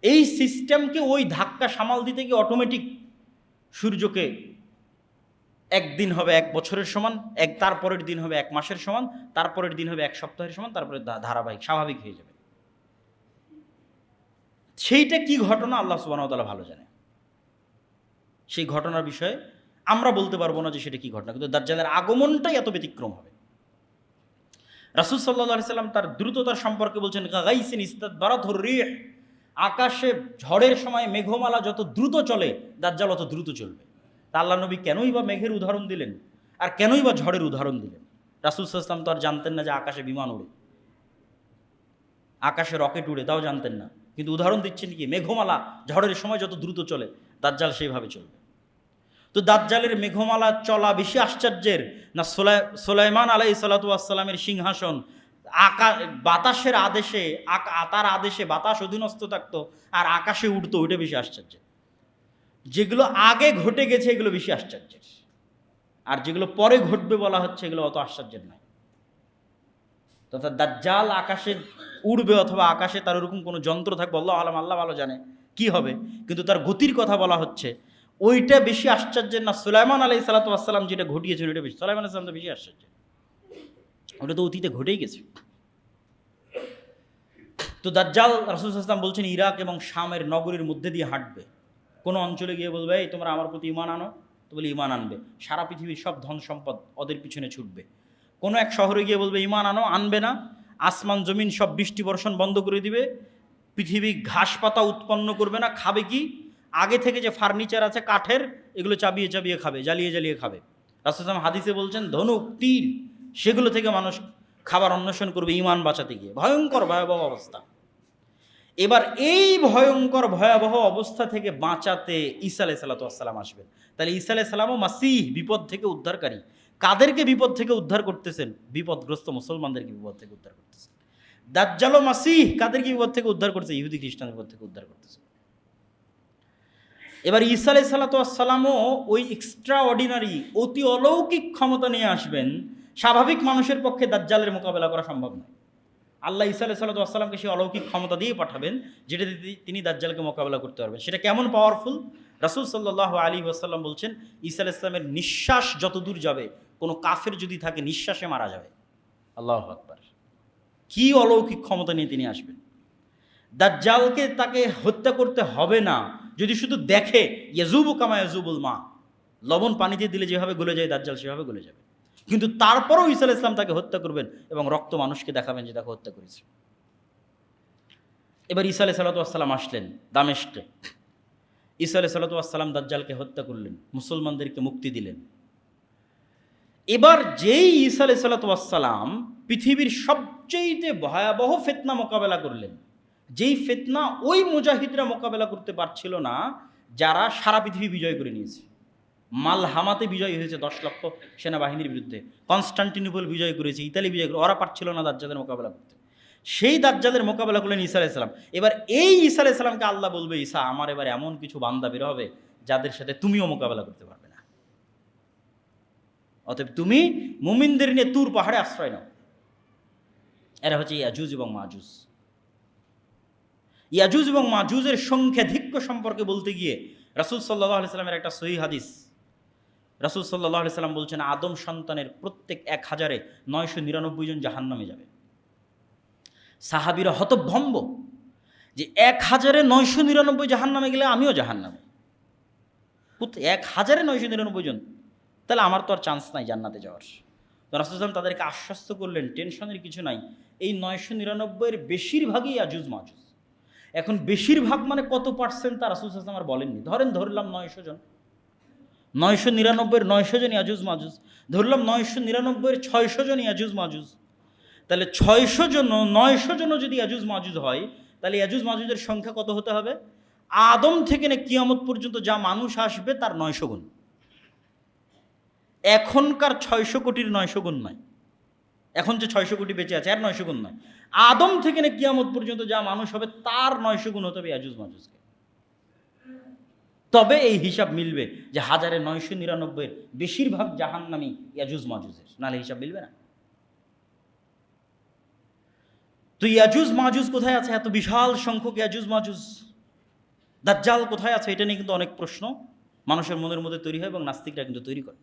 এই সিস্টেমকে ওই ধাক্কা সামাল দিতে গিয়ে অটোমেটিক সূর্যকে একদিন হবে 1 বছরের সমান, তারপরের দিন হবে 1 মাসের সমান, তারপরের দিন হবে 1 সপ্তাহের সমান, তারপরে ধারাবাহিক স্বাভাবিক হয়ে যাবে। সেইটা কি ঘটনা আল্লাহ সুবহানাহু ওয়া তাআলা ভালো জানে। সেই ঘটনার বিষয়ে আমরা বলতে পারবো না যে সেটা কি ঘটনা, কিন্তু দাজ্জালের আগমনটাই এত ব্যতিক্রম হবে। রাসূল সাল্লাল্লাহু আলাইহি সাল্লাম তার দ্রুততার সম্পর্কে বলছেন, গাইসিন ইস্তাদবারাতুর রিহ, আকাশে ঝড়ের সময় মেঘমালা যত দ্রুত চলে, দাজ্জাল অত দ্রুত চলবে। তা আল্লাহ নবী কেনই বা মেঘের উদাহরণ দিলেন, আর কেনই বা ঝড়ের উদাহরণ দিলেন? রাসূল সাল্লাল্লাহু আলাইহি সাল্লাম তো আর জানতেন না যে আকাশে বিমান উড়ে, আকাশে রকেট উড়ে, তাও জানতেন না। কিন্তু উদাহরণ দিচ্ছেন কি, মেঘমালা ঝড়ের সময় যত দ্রুত চলে, দাজ্জাল সেইভাবে চলবে। তো দাজ্জালের মেঘমালা চলা বেশি আশ্চর্যের না সুলাইমান আলাইহিস সালাতু ওয়াস সালামের সিংহাসন বাতাসের আদেশে, তার আদেশে বাতাস অধীনস্থ থাকতো আর আকাশে উঠতো, ওইটা বেশি আশ্চর্যের। যেগুলো আগে ঘটে গেছে এগুলো বেশি আশ্চর্যের, আর যেগুলো পরে ঘটবে বলা হচ্ছে এগুলো অত আশ্চর্যের নয়। তথা দাজ্জাল আকাশে উড়বে অথবা আকাশে তার ওরকম কোনো যন্ত্র থাকবে, আল্লাহ আলাম, আল্লাহ ভালো জানে কি হবে, কিন্তু তার গতির কথা বলা হচ্ছে, ওইটা বেশি আশ্চর্যের না সুলাইমান আলাইহিস সালাতু ওয়াস সালাম যেটা ঘটিয়েছিল ওইটা বেশি। সুলাইমান আলাইহিস সালাম তো বেশি আশ্চর্য, ওটা তো অতীতে ঘটেই গেছে। তো দাজ্জাল রাসূল সাল্লাল্লাহু আলাইহি ওয়াসাল্লাম বলছেন ইরাক এবং শামের নগরীর মধ্যে দিয়ে হাঁটবে, কোনো অঞ্চলে গিয়ে বলবে এই তোমরা আমার প্রতি ঈমান আনো, তো বলে ঈমান আনবে, সারা পৃথিবীর সব ধন সম্পদ ওদের পিছনে ছুটবে। কোনো এক শহরে গিয়ে বলবে ঈমান আনো, আনবে না, আসমান জমিন সব বৃষ্টি বর্ষণ বন্ধ করে দিবে, পৃথিবী ঘাস পাতা উৎপন্ন করবে না, খাবে কি? আগে থেকে যে ফার্নিচার আছে কাঠের, এগুলো চাবিয়ে চাবিয়ে খাবে, জ্বালিয়ে জ্বালিয়ে খাবে। রাসূল সাল্লাল্লাহু আলাইহি ওয়াসাল্লাম হাদিসে বলছেন ধনুক তীর সেগুলো থেকে মানুষ খাবার অন্বেষণ করবে ঈমান বাঁচাতে গিয়ে। ভয়ঙ্কর ভয়াবহ অবস্থা। এবার এই ভয়ঙ্কর ভয়াবহ অবস্থা থেকে বাঁচাতে ঈসা আলাইহিস সালাতু ওয়াস সালাম আসবেন। তাহলে ঈসা আলাইহিস সালামও মাসিহ, বিপদ থেকে উদ্ধারকারী। কাদেরকে বিপদ থেকে উদ্ধার করতেছেন? বিপদগ্রস্ত মুসলমানদেরকে বিপদ থেকে উদ্ধার করতেছেন। দাজ্জালও মাসিহ, কাদেরকে বিপদ থেকে উদ্ধার করছে? ইহুদি খ্রিস্টানদের বিপদ থেকে উদ্ধার করতেছে। এবার ঈসা আলাইহিস সালাতু ওয়াস সালামও ওই এক্সট্রা অর্ডিনারি, অতি অলৌকিক ক্ষমতা নিয়ে আসবেন। স্বাভাবিক মানুষের পক্ষে দাজ্জালের মোকাবেলা করা সম্ভব নয়। আল্লাহ ঈসা আলাইহিস সালাতু ওয়াস সালামকে সেই অলৌকিক ক্ষমতা দিয়ে পাঠাবেন যেটা তিনি দাজ্জালকে মোকাবেলা করতে পারবেন। সেটা কেমন পাওয়ারফুল? রাসূল সাল্লাল্লাহু আলাইহি ওয়াসাল্লাম বলছেন ঈসা আলাইহিস সালামের নিঃশ্বাস যত দূর যাবে, কোনো কাফের যদি থাকে নিঃশ্বাসে মারা যাবে। আল্লাহু আকবার! কি অলৌকিক ক্ষমতা নিয়ে তিনি আসবেন। দাজ্জালকে তাকে হত্যা করতে হবে না, যদি শুধু দেখে ইয়াজুবু কামা ইয়াজুবুল মা, লবণ পানিতে দিলে যেভাবে গলে যায় দাজ্জাল সেভাবে গলে যাবে। কিন্তু তারপরও ঈসা আলাইহিস সালাম তাকে হত্যা করবেন এবং রক্ত মানুষকে দেখাবেন যে তাকে হত্যা করেছে। এবার ঈসা আলাইহিস সালাতু ওয়াস সালাম আসলেন দামেস্কে। ঈসা আলাইহিস সালাতু ওয়াস সালাম দাজ্জালকে হত্যা করলেন, মুসলমানদেরকে মুক্তি দিলেন। এবার যেই ঈসা আলাইহিস সালাতু ওয়াস সালাম পৃথিবীর সবচেয়ে ভয়াবহ ফিতনা মোকাবেলা করলেন, যেই ফিতনা ওই মুজাহিদরা মোকাবেলা করতে পারছিল না, যারা সারা পৃথিবী বিজয় করে নিয়েছে। মালহামাতে বিজয় হয়েছে 10 লক্ষ সেনাবাহিনীর বিরুদ্ধে, কনস্টান্টিনোপল বিজয় করেছে, ইতালি বিজয় করে, ওরা পারছিল না দাজ্জালের মোকাবেলা করতে। সেই দাজ্জালের মোকাবেলা করলেন ঈসা আলাইহিস সালাম। এবার এই ঈসা আলাইহিস সালামকে আল্লাহ বলবে, ঈসা, আমার এবার এমন কিছু বান্দা বের হবে যাদের সাথে তুমিও মোকাবেলা করতে পারবে না, অতএব তুমি মুমিনদের নিয়ে তুর পাহাড়ে আশ্রয় নাও। এরা হচ্ছে ইয়াজুজ এবং মাজুজ। ইয়াজুজ এবং মাজুজের সংখ্যাধিক্য সম্পর্কে বলতে গিয়ে রাসূল সাল্লাল্লাহু আলাইহি সাল্লামের একটা সহিহ হাদিস, রাসূল সাল্লাল্লাহু আলাইহি সাল্লাম বলছেন, আদম সন্তানের প্রত্যেক 1099 জন জাহান্নামে যাবে। সাহাবীরা হতভম্ব যে 1099 জাহান্নামে গেলে আমিও জাহান্নামে। 1099 জন, তাহলে আমার তো আর চান্স নাই জান্নাতে যাওয়ার। তো রাসূল সাল্লাল্লাহু আলাইহি সাল্লাম তাদেরকে আশ্বস্ত করলেন, টেনশনের কিছু নাই, এই 999-এর বেশিরভাগই ইয়াজুজ মাজুজ। এখন বেশিরভাগ মানে কত পার্সেন্ট তা রাসূল সাল্লাল্লাহু আলাইহি ওয়াসাল্লাম আর বলেননি। ধরলাম 900 জন, 999-এর 900 জন ইয়াজুজ মাজুজ, ধরলাম 999-এর 600 জন ইয়াজুজ মাজুজ। তাহলে 600 জন 900 জনও যদি ইয়াজুজ মাজুজ হয়, তাহলে ইয়াজুজ মাজুজের সংখ্যা কত হতে হবে? আদম থেকে না কিয়ামত পর্যন্ত যা মানুষ আসবে তার 900 গুণ। এখনকার 600 কোটির 900 গুণ নয়, এখন যে 600 কোটি বেঁচে আছে আর 900 গুণ নয়, আদম থেকে না কিয়ামত পর্যন্ত যা মানুষ হবে তার 900 গুণ হতে হবে ইয়াজুজ মাজুজকে। তবে এই হিসাব মিলবে যে 1999-এর বেশিরভাগ জাহান্নামী ইয়াজুজ মাজুজের, নাহলে হিসাব মিলবে না। তো ইয়াজুজ মাজুজ কোথায় আছে? এত বিশাল সংখ্যক ইয়াজুজ মাজুজ, দাজ্জাল কোথায় আছে? এটা নিয়ে কিন্তু অনেক প্রশ্ন মানুষের মনের মধ্যে তৈরি হয় এবং নাস্তিকরা কিন্তু তৈরি করে।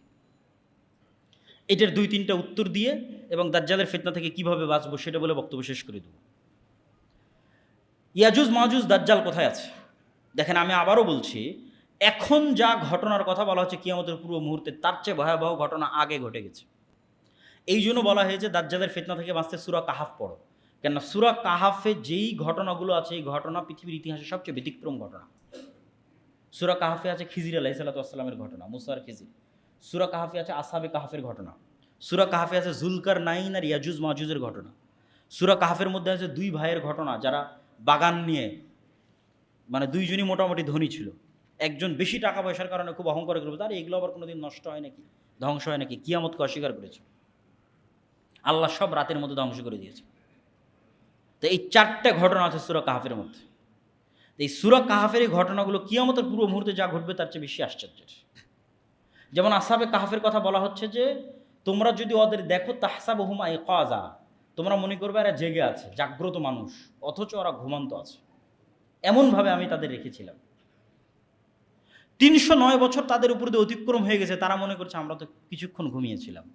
এটার 2-3টা উত্তর দিয়ে এবং দাজ্জালের ফিতনা থেকে কিভাবে বাঁচবো সেটা বলে বক্তব্য শেষ করে দেব। ইয়াজুজ মাজুজ দাজ্জাল কোথায় আছে? দেখেন, আমি আবারও বলছি, এখন যা ঘটনার কথা বলা হচ্ছে কিয়ামতের পূর্ব মুহূর্তে, তার চেয়ে ভয়াবহ ঘটনা আগে ঘটে গেছে। এই জন্য বলা হয়েছে দাজ্জালের ফিতনা থেকে বাঁচতে সূরা কাহাফ পড়ো। কেননা সূরা কাহাফে যেই ঘটনাগুলো আছে, এই ঘটনা পৃথিবীর ইতিহাসে সবচেয়ে ব্যতিক্রম ঘটনা। সূরা কাহাফে আছে খিজির আলাইহিস সালাতু ওয়াস সালামের ঘটনা, মুসা আর খিজির। সূরা কাহাফে আছে আসহাবে কাহাফের ঘটনা। সূরা কাহাফে আছে যুলকারনাইন আর ইয়াজুজ মাজুজের ঘটনা। সূরা কাহাফের মধ্যে আছে 2 ভাইয়ের ঘটনা যারা বাগান নিয়ে, মানে 2 জনই মোটামুটি ধনী ছিল। একজন বেশি টাকা পয়সার কারণে খুব অহংকার করবে, তার এগুলো আবার কোনোদিন নষ্ট হয় নাকি, ধ্বংস হয় নাকি, কিয়ামতকে অস্বীকার করেছে। আল্লাহ সব রাতের মধ্যে ধ্বংস করে দিয়েছে। তো এই 4টে ঘটনা আছে সূরা কাহাফের মধ্যে। এই সূরা কাহাফের এই ঘটনাগুলো কিয়ামতের পূর্ব মুহূর্তে যা ঘটবে তার চেয়ে বেশি আশ্চর্যের। যেমন আসহাবে কাহাফের কথা বলা হচ্ছে যে তোমরা যদি ওদের দেখো তাহসাবুহুম আইকাযা, তোমরা মনে করবে এরা জেগে আছে, জাগ্রত মানুষ, অথচ ওরা ঘুমন্ত আছে। এমনভাবে আমি তাদের রেখেছিলাম। 309 বছর তাদের উপর দিয়ে অতিক্রম হয়ে গেছে, তারা মনে করছে আমরা তো কিছুক্ষণ ঘুমিয়েছিলাম।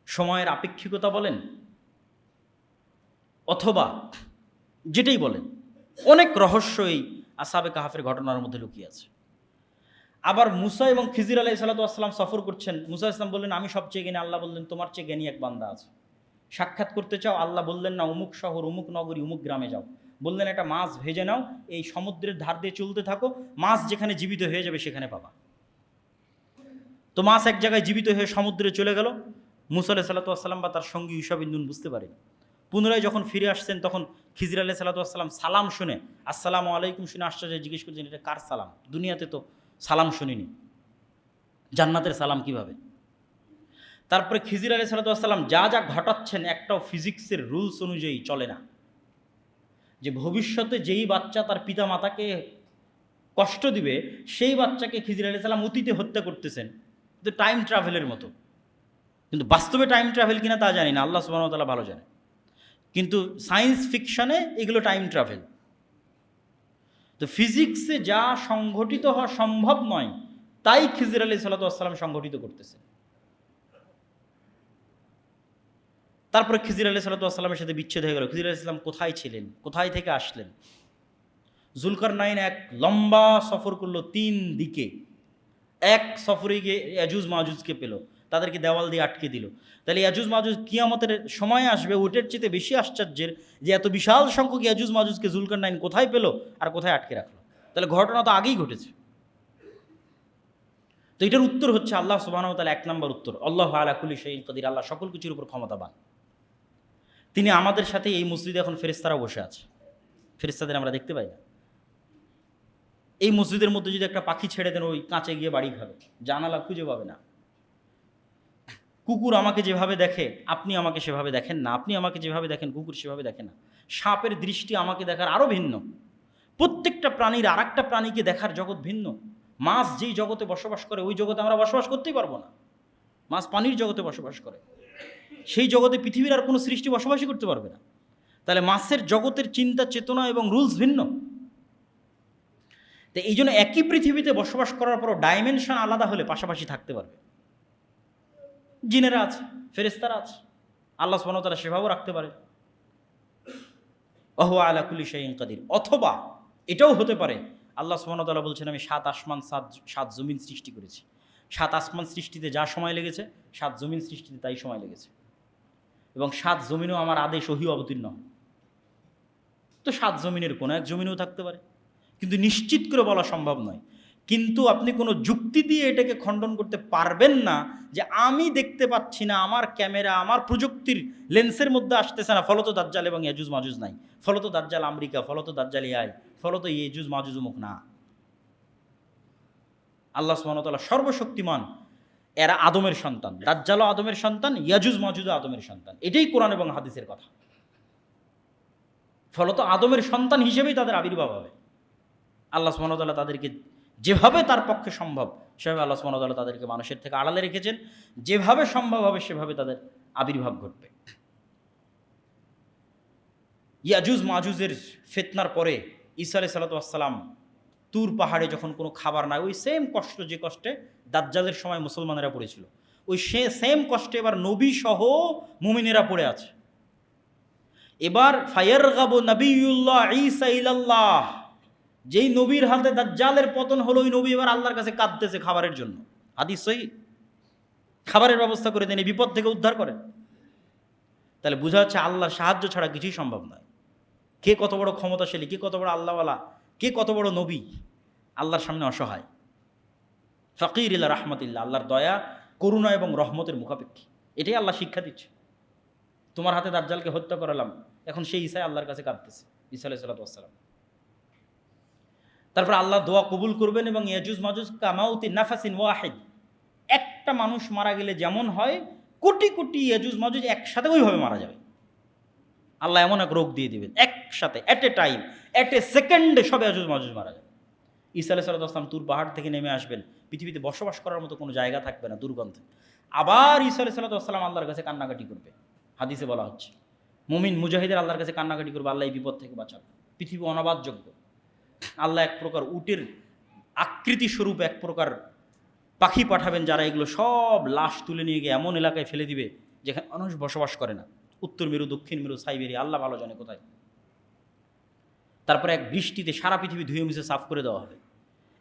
সময়ের আপেক্ষিকতা বলেন অথবা যেটাই বলেন, অনেক রহস্য এই আসহাবে কাহাফের ঘটনার মধ্যে লুকিয়ে আছে। আবার মুসা এবং খিজির আলাইহিস সালাতু ওয়াস সালাম সফর করছেন। মুসা ইসলাম বললেন, আমি সবচেয়ে জ্ঞানী। আল্লাহ বললেন, তোমার চেয়ে জ্ঞানী এক বান্দা আছে, সাক্ষাৎ করতে চাও? আল্লাহ বললেন, না, অমুক শহর, অমুক নগরী, অমুক গ্রামে যাও। বললেন, একটা মাছ ভেজে নাও, এই সমুদ্রের ধার দিয়ে চলতে থাকো, মাছ যেখানে জীবিত হয়ে যাবে সেখানে পাবা। তো মাছ এক জায়গায় জীবিত হয়ে সমুদ্রে চলে গেল। মুসা আলাইহিস সালাতু ওয়াস সালাম বা তার সঙ্গী ইউশা বিন নুন বুঝতে পারেন। পুনরায় যখন ফিরে আসছেন তখন খিজির আলাইহিস সালাতু ওয়াস সালাম সালাম শুনে, আসসালামু আলাইকুম শুনে আশ্চর্য জিজ্ঞেস করছেন, এটা কার সালাম? দুনিয়াতে তো সালাম শুনিনি, জান্নাতের সালাম কিভাবে? তারপরে খিজির আলাইহিস সালাতু ওয়াস সালাম যা যা ঘটাচ্ছেন একটাও ফিজিক্সের রুলস অনুযায়ী চলে না। যে ভবিষ্যতে যেই বাচ্চা তার পিতা মাতাকে কষ্ট দিবে, সেই বাচ্চাকে খিজির আলাইহিস সালাম অতীতে হত্যা করতেছেন, কিন্তু টাইম ট্রাভেলের মতো। কিন্তু বাস্তবে টাইম ট্রাভেল কিনা তা জানি না, আল্লাহ সুবহানাহু ওয়া তাআলা ভালো জানে। কিন্তু সায়েন্স ফিকশনে এগুলো টাইম ট্রাভেল। তো ফিজিক্সে যা সংঘটিত হওয়া সম্ভব নয়, তাই খিজির আলাইহিস সালাতু ওয়াস সালাম সংঘটিত করতেছে। তারপরে খিজির আলাইহিস সালাতু ওয়াস সালামের সাথে বিচ্ছেদ হয়ে গেল। খিজির আলাইহিস সালাম কোথায় ছিলেন, কোথায় থেকে আসলেন? যুলকারনাইন এক লম্বা সফর করলো 3 দিকে। এক সফরে গিয়ে ইয়াজুজ মাজুজকে পেল, তাদেরকে দেওয়াল দিয়ে আটকে দিল। তাহলে ইয়াজুজ মাজুজ কিয়ামতের সময় আসবে, ওটার চেয়ে বেশি আশ্চর্যের যে এত বিশাল সংখ্যক ইয়াজুজ মাজুজকে যুলকারনাইন কোথায় পেল আর কোথায় আটকে রাখলো। তাহলে ঘটনা তো আগেই ঘটেছে। তো এটার উত্তর হচ্ছে আল্লাহ সুবহানাহু ওয়া তাআলা, 1 নম্বর উত্তর, আল্লাহু আলা কুল্লি শাইইন কাদির, আল্লাহ সকল কিছুর উপর ক্ষমতাবান। তিনি আমাদের সাথে এই মসজিদে এখন ফেরেশতারা বসে আছে, ফেরেশতাদের আমরা দেখতে পাই না। এই মসজিদের মধ্যে যদি একটা পাখি ছেড়ে দেন, ওই কাঁচে গিয়ে বাড়ি খাবে, জানালা খুঁজে পাবে না। কুকুর আমাকে যেভাবে দেখে আপনি আমাকে সেভাবে দেখেন না, আপনি আমাকে যেভাবে দেখেন কুকুর সেভাবে দেখে না। সাপের দৃষ্টি আমাকে দেখার আরও ভিন্ন। প্রত্যেকটা প্রাণীর আর একটা প্রাণীকে দেখার জগৎ ভিন্ন। মাছ যেই জগতে বসবাস করে ওই জগতে আমরা বসবাস করতেই পারবো না। মাছ পানির জগতে বসবাস করে, সেই জগতে পৃথিবীর আর কোনো সৃষ্টি বসবাসই করতে পারবে না। তাহলে মাছের জগতের চিন্তা চেতনা এবং রুলস ভিন্ন। তো এই জন্য একই পৃথিবীতে বসবাস করার পরও ডাইমেনশন আলাদা হলে পাশাপাশি থাকতে পারবে। জিনেরা আছে, ফেরেশতারা আছে, আল্লাহ সুবহানাহু ওয়া তাআলা সেভাবেও রাখতে পারে। ওয়া হুয়া আলা কুল্লি শাইইন কাদির। অথবা এটাও হতে পারে আল্লাহ সুবহানাহু ওয়া তাআলা বলছেন আমি 7 আসমান 7 জমিন সৃষ্টি করেছি। 7 আসমান সৃষ্টিতে যা সময় লেগেছে 7 জমিন সৃষ্টিতে তাই সময় লেগেছে, এবং 7 জমিনও আমার আদেশ ওহী অবতীর্ণ হয়। তো 7 জমিনের কোনো এক জমিনেও থাকতে পারে, কিন্তু নিশ্চিত করে বলা সম্ভব নয়। কিন্তু আপনি কোনো যুক্তি দিয়ে এটাকে খণ্ডন করতে পারবেন না যে আমি দেখতে পাচ্ছি না, আমার ক্যামেরা আমার প্রযুক্তির লেন্সের মধ্যে আসতেছে না, ফলত দাজ্জাল এবং ইয়াজুজ মাজুজ নাই, ফলত দাজ্জাল আমেরিকা, ফলত দাজ্জাল এআই, ফলত ইয়াজুজ মাজুজ মুখ না। আল্লাহ সুবহানাহু ওয়া তাআলা সর্বশক্তিমান। এরা আদমের সন্তান, দাজ্জালও আদমের সন্তান, ইয়াজুজ মাজুজও আদমের সন্তান। এটাই কোরআন এবং হাদিসের কথা। ফলত আদমের সন্তান হিসেবেই তাদের আবির্ভাব হবে। আল্লাহ সুবহানাহু ওয়া তাআলা তাদেরকে যেভাবে তার পক্ষে সম্ভব সেভাবে আল্লাহ সুবহানাহু ওয়া তাআলা তাদেরকে মানুষের থেকে আড়ালে রেখেছেন। যেভাবে সম্ভব হবে সেভাবে তাদের আবির্ভাব ঘটবে। ইয়াজুজ মাজুজের ফিতনার পরে ঈসা আলাইহিস সালাতু ওয়াস সালাম তুর পাহাড়ে যখন কোনো খাবার নাই, ওই সেম কষ্ট যে কষ্টে দাজ্জালের সময় মুসলমানেরা পড়েছিল, ওই সেম কষ্টে এবার নবী সহ মুমিনেরা পড়ে আছে। এবার ফায়ারগাবু নবিয়ুল্লাহ ঈসা ইলাল্লাহ, যেই নবীর হাতে দাজ্জালের পতন হলো, ওই নবী এবার আল্লাহর কাছে কাঁদতেছে খাবারের জন্য। হাদিস সহিহ। খাবারের ব্যবস্থা করে দেন, এই বিপদ থেকে উদ্ধার করেন। তাহলে বোঝা যাচ্ছে আল্লাহর সাহায্য ছাড়া কিছুই সম্ভব নয়। কে কত বড় ক্ষমতাশালী, কে কত বড় আল্লাহওয়ালা, কে কত বড় নবী, আল্লাহর সামনে অসহায়। ফাকির ইলা রাহমাতিল্লাহ, আল্লাহর দয়া করুণা এবং রহমতের মুখাপেক্ষী। এটাই আল্লাহ শিক্ষা দিচ্ছে। তোমার হাতে দাজ্জালকে হত্যা করালাম, এখন সেই ঈসা আল্লাহর কাছে কাঁদতেছে, ঈসা আলাইহিস সালাতু ওয়াস সালাম। তারপর আল্লাহ দোয়া কবুল করবেন এবং ইয়াজুজ মাজুজ কামাউতি নাফাসিন ওয়াহিদ, একটা মানুষ মারা গেলে যেমন হয় কোটি কোটি ইয়াজুজ মাজুজ একসাথে ওইভাবে মারা যাবে। আল্লাহ এমন এক রোগ দিয়ে দিবেন একসাথে, at a time, at a সেকেন্ডে সব ইয়াজুজ মাজুজ মারা যাবে। ঈসা আলাইহিস সালাতু ওয়াস সালাম তুর পাহাড় থেকে নেমে আসবেন, পৃথিবীতে বসবাস করার মতো কোনো জায়গা থাকবে না দুর্গন্ধে। আবার ঈসা আলাইহিস সালাতু ওয়াস সালাম আল্লাহর কাছে কান্নাকাটি করবে। হাদিসে বলা হচ্ছে মুমিন মুজাহিদের আল্লাহর কাছে কান্নাকাটি করবে, আল্লাহ এই বিপদ থেকে বাঁচাবে, পৃথিবী অনাবাদযোগ্য। আল্লাহ এক প্রকার উটের আকৃতি স্বরূপ এক প্রকার পাখি পাঠাবেন, যারা এগুলো সব লাশ তুলে নিয়ে গিয়ে এমন এলাকায় ফেলে দিবে যেখানে মানুষ বসবাস করে না, উত্তর মেরু, দক্ষিণ মেরু, সাইবেরিয়া, আল্লাহ ভালো জানে কোথায়। তারপরে এক বৃষ্টিতে সারা পৃথিবী ধুয়ে মুছে সাফ করে দেওয়া হবে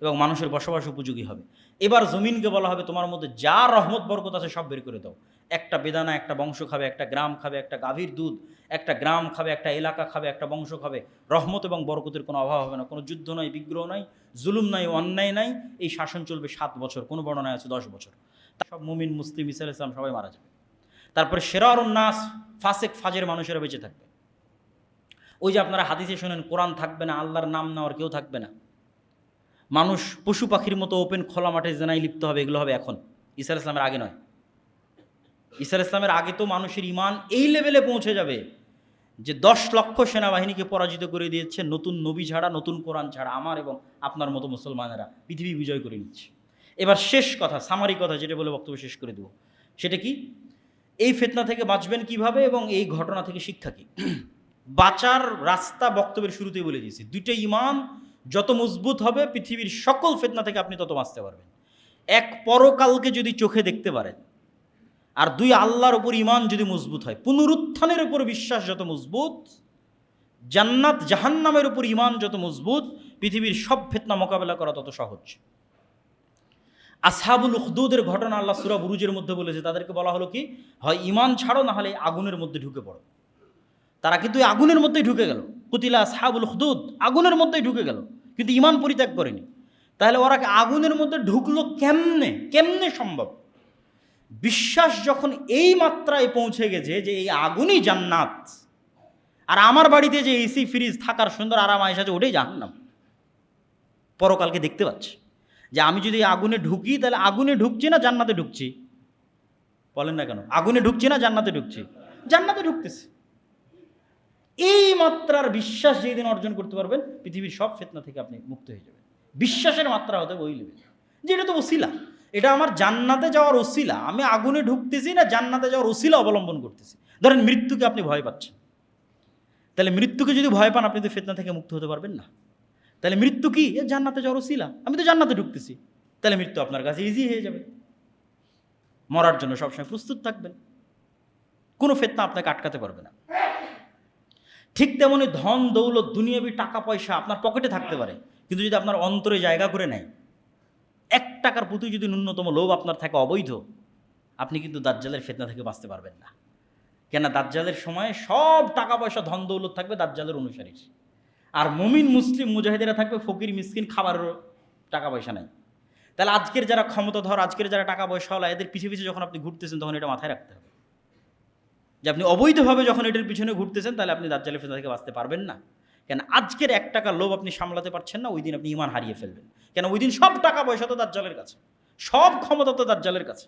এবং মানুষের বসবাস উপযোগী হবে। এবার জমিনকে বলা হবে তোমার মধ্যে যা রহমত বরকত আছে সব বের করে দাও। একটা বেদানা একটা বংশ খাবে, একটা গ্রাম খাবে, একটা গাভীর দুধ একটা গ্রাম খাবে, একটা এলাকা খাবে, একটা বংশ খাবে। রহমত এবং বরকতের কোনো অভাব হবে না, কোনো যুদ্ধ নাই, বিগ্রহ নাই, জুলুম নাই, অন্যায় নাই। এই শাসন চলবে 7 বছর, কোনো বর্ণনায় আছে 10 বছর। সব মুমিন মুসলিম ঈসা আলাইহিস সালাম সবাই মারা যাবে। তারপরে শিরারুন নাস, ফাসেক ফাজের মানুষেরা বেঁচে থাকবে। ওই যে আপনারা হাদিসে শোনেন কোরআন থাকবে না, আল্লাহর নাম নেওয়ার কেউ থাকবে না, মানুষ পশু পাখির মতো ওপেন খোলা মাঠে জেনায় লিপ্ত হবে। এগুলো হবে এখন, ঈসা আলাইহিস সালামের আগে নয়। ঈসা আলাইহিস সালামের আগে তো মানুষের ঈমান এই লেভেলে পৌঁছে যাবে যে 10 লক্ষ সেনাবাহিনীকে পরাজিত করে দিয়েছে নতুন নবী ছাড়া, নতুন কোরআন ছাড়া। আমার এবং আপনার মতো মুসলমানেরা পৃথিবী বিজয় করে নিচ্ছে। এবার শেষ কথা, সামারি কথা, যেটা বলে বক্তব্য শেষ করে দেব, সেটা কি? এই ফিতনা থেকে বাঁচবেন কিভাবে এবং এই ঘটনা থেকে শিক্ষা কি? বাঁচার রাস্তা বক্তব্যের শুরুতেই বলে দিয়েছি। 2টা ঈমান যত মজবুত হবে পৃথিবীর সকল ফিতনা থেকে আপনি তত বাঁচতে পারবেন। এক, পরকালকে যদি চোখে দেখতে পারেন, আর 2, আল্লাহর উপর ঈমান যদি মজবুত হয়। পুনরুত্থানের উপর বিশ্বাস যত মজবুত, জান্নাত জাহান্নামের উপর ঈমান যত মজবুত, পৃথিবীর সব ফিতনা মোকাবেলা করা তত সহজ। আসহাবুল উখদুদের ঘটনা আল্লাহ সূরা বুরুজের মধ্যে বলেছে। তাদেরকে বলা হলো কি, হয় ঈমান ছাড়ো, না হলে আগুনের মধ্যে ঢুকে পড়ো। তারা কিন্তু আগুনের মধ্যেই ঢুকে গেল। কুতিলা আসহাবুল উখদুদ, আগুনের মধ্যেই ঢুকে গেল, কিন্তু ঈমান পরিত্যাগ করেনি। তাহলে ওরা আগুনের মধ্যে ঢুকলো কেমনে? কেমনে সম্ভব? বিশ্বাস যখন এই মাত্রায় পৌঁছে গেছে যে এই আগুনই জান্নাত, আর আমার বাড়িতে যে এসি ফ্রিজ থাকার সুন্দর আরাম আয়েশ আছে, ওটাই জাহান্নাম। পরকালকে দেখতে পাচ্ছে, যে আমি যদি আগুনে ঢুকি তাহলে আগুনে ঢুকছি না জান্নাতে ঢুকছি? বলেন না কেন? আগুনে ঢুকছি না জান্নাতে ঢুকছি? জান্নাতে ঢুকতেছি। এই মাত্রার বিশ্বাস যেই দিন অর্জন করতে পারবেন, পৃথিবীর সব ফিতনা থেকে আপনি মুক্ত হয়ে যাবেন। বিশ্বাসের মাত্রা হতে ওই লেভেল, যে এটা তো ওসিলা, এটা আমার জান্নাতে যাওয়ার ওসিলা। আমি আগুনে ঢুকতেছি না জান্নাতে যাওয়ার ওসিলা অবলম্বন করতেছি। ধরেন মৃত্যুকে আপনি ভয় পাচ্ছেন, তাহলে মৃত্যুকে যদি ভয় পান আপনি তো ফিতনা থেকে মুক্ত হতে পারবেন না। তাহলে মৃত্যু কি? এ জান্নাতে যাওয়ার ওসিলা, আমি তো জান্নাতে ঢুকতেছি, তাহলে মৃত্যু আপনার কাছে ইজি হয়ে যাবে। মরার জন্য সবসময় প্রস্তুত থাকবেন, কোনো ফিতনা আপনাকে আটকাতে পারবে না। ঠিক তেমনি ধন দৌলত দুনিয়াবি টাকা পয়সা আপনার পকেটে থাকতে পারে, কিন্তু যদি আপনার অন্তরে জায়গা করে নেয়, 1 টাকার প্রতি যদি ন্যূনতম লোভ আপনার থাকে অবৈধ, আপনি কিন্তু দাজ্জালের ফিতনা থেকে বাঁচতে পারবেন না। কেন? দাজ্জালের সময় সব টাকা পয়সা ধন দৌলত থাকবে দাজ্জালের অনুসারী, আর মুমিন মুসলিম মুজাহিদেরা থাকবে ফকির মিসকিন, খাবারের টাকা পয়সা নাই। তাহলে আজকের যারা ক্ষমতাধর, আজকের যারা টাকা পয়সাওয়ালা, এদের পিছে পিছে যখন আপনি ঘুরতেছেন তখন এটা মাথায় রাখতে হবে যে আপনি অবৈধভাবে যখন এটার পিছনে ঘুরতেছেন তাহলে আপনি দাজ্জালের ফিতনা থেকে বাঁচতে পারবেন না। কেন? আজকের 1 টাকার লোভ আপনি সামলাতে পারছেন না, ওই দিন আপনি ঈমান হারিয়ে ফেলবেন। কেন? ওই দিন সব টাকা পয়সা তো দাজ্জালের কাছে, সব ক্ষমতা তো দাজ্জালের কাছে।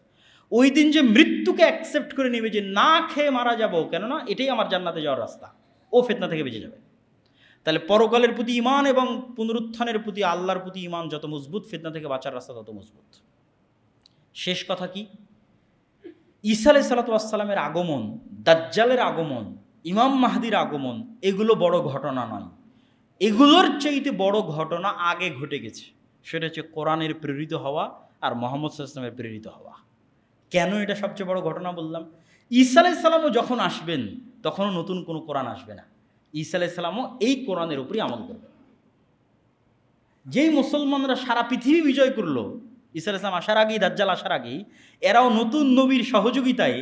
ওই দিন যে মৃত্যুকে অ্যাকসেপ্ট করে নেবে যে না খেয়ে মারা যাব, কেননা এটাই আমার জান্নাতে যাওয়ার রাস্তা, ও ফিতনা থেকে বেঁচে যাবে। তাহলে পরকালের প্রতি ঈমান এবং পুনরুত্থানের প্রতি আল্লাহর প্রতি ঈমান যত মজবুত, ফিতনা থেকে বাঁচার রাস্তা তত মজবুত। শেষ কথা কি? ঈসা আলাইহিস সালাতু ওয়াস সালামের আগমন, দাজ্জালের আগমন, ইমাম মাহদির আগমন, এগুলো বড় ঘটনা নয়। এগুলোর চাইতে বড় ঘটনা আগে ঘটে গেছে, সেটা হচ্ছে কোরআনের প্রেরিত হওয়া আর মুহাম্মদ সাল্লাল্লাহু আলাইহি ওয়াসাল্লামের প্রেরিত হওয়া। কেন এটা সবচেয়ে বড় ঘটনা বললাম? ঈসা আলাইহিস সালামও যখন আসবেন তখনও নতুন কোনো কোরআন আসবে না, ঈসা আলাইহিস সালামও এই কোরআনের উপরই আমল করবে। যেই মুসলমানরা সারা পৃথিবী বিজয় করলো ঈসা আলাইহিস সালাম আসার আগেই, দাজ্জাল আসার আগেই, এরাও নতুন নবীর সহযোগিতায়,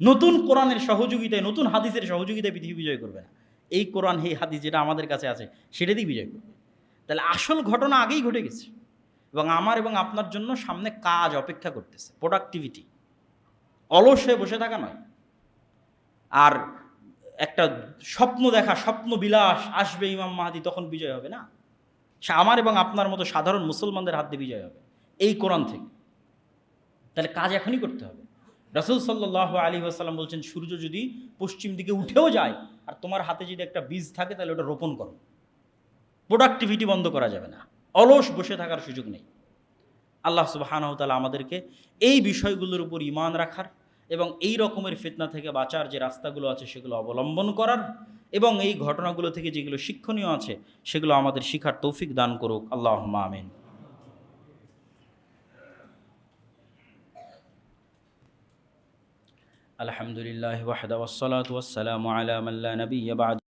নতুন কোরআনের সহযোগিতায়, নতুন হাদিসের সহযোগিতায় পৃথিবী বিজয় করবে না। এই কোরআন, এই হাদিস যেটা আমাদের কাছে আছে সেটা দিয়ে বিজয় করবে। তাহলে আসল ঘটনা আগেই ঘটে গেছে, এবং আমার এবং আপনার জন্য সামনে কাজ অপেক্ষা করতেছে, প্রোডাক্টিভিটি। অলস হয়ে বসে থাকা নয়। আর একটা স্বপ্ন দেখা, স্বপ্ন বিলাস, আসবে ইমাম মাহদী তখন বিজয় হবে না, আমার এবং আপনার মতো সাধারণ মুসলমানদের হাত দিয়ে বিজয় হবে এই কোরআন থেকে। তাহলে কাজ এখনই করতে হবে। রাসূল সাল্লাল্লাহু আলাইহি ওয়াসাল্লাম বলছেন, সূর্য যদি পশ্চিম দিকে উঠেও যায় আর তোমার হাতে যদি একটা বীজ থাকে তাহলে ওটা রোপণ করো। প্রোডাক্টিভিটি বন্ধ করা যাবে না, অলস বসে থাকার সুযোগ নেই। আল্লাহ সুবহানাহু ওয়া তাআলা আমাদেরকে এই বিষয়গুলোর উপর ঈমান রাখার এবং এই রকমের ফিতনা থেকে বাঁচার যে রাস্তাগুলো আছে সেগুলো অবলম্বন করার, এবং এই ঘটনাগুলো থেকে যেগুলো শিক্ষণীয় আছে সেগুলো আমাদের শিখার তৌফিক দান করুক। আল্লাহুম্মা আমিন। আলহামদুলিল্লাহি ওয়াহদা ওয়াসসালাতু ওয়াসসালামু আলা মান লা নাবিয়্যা বা'দ।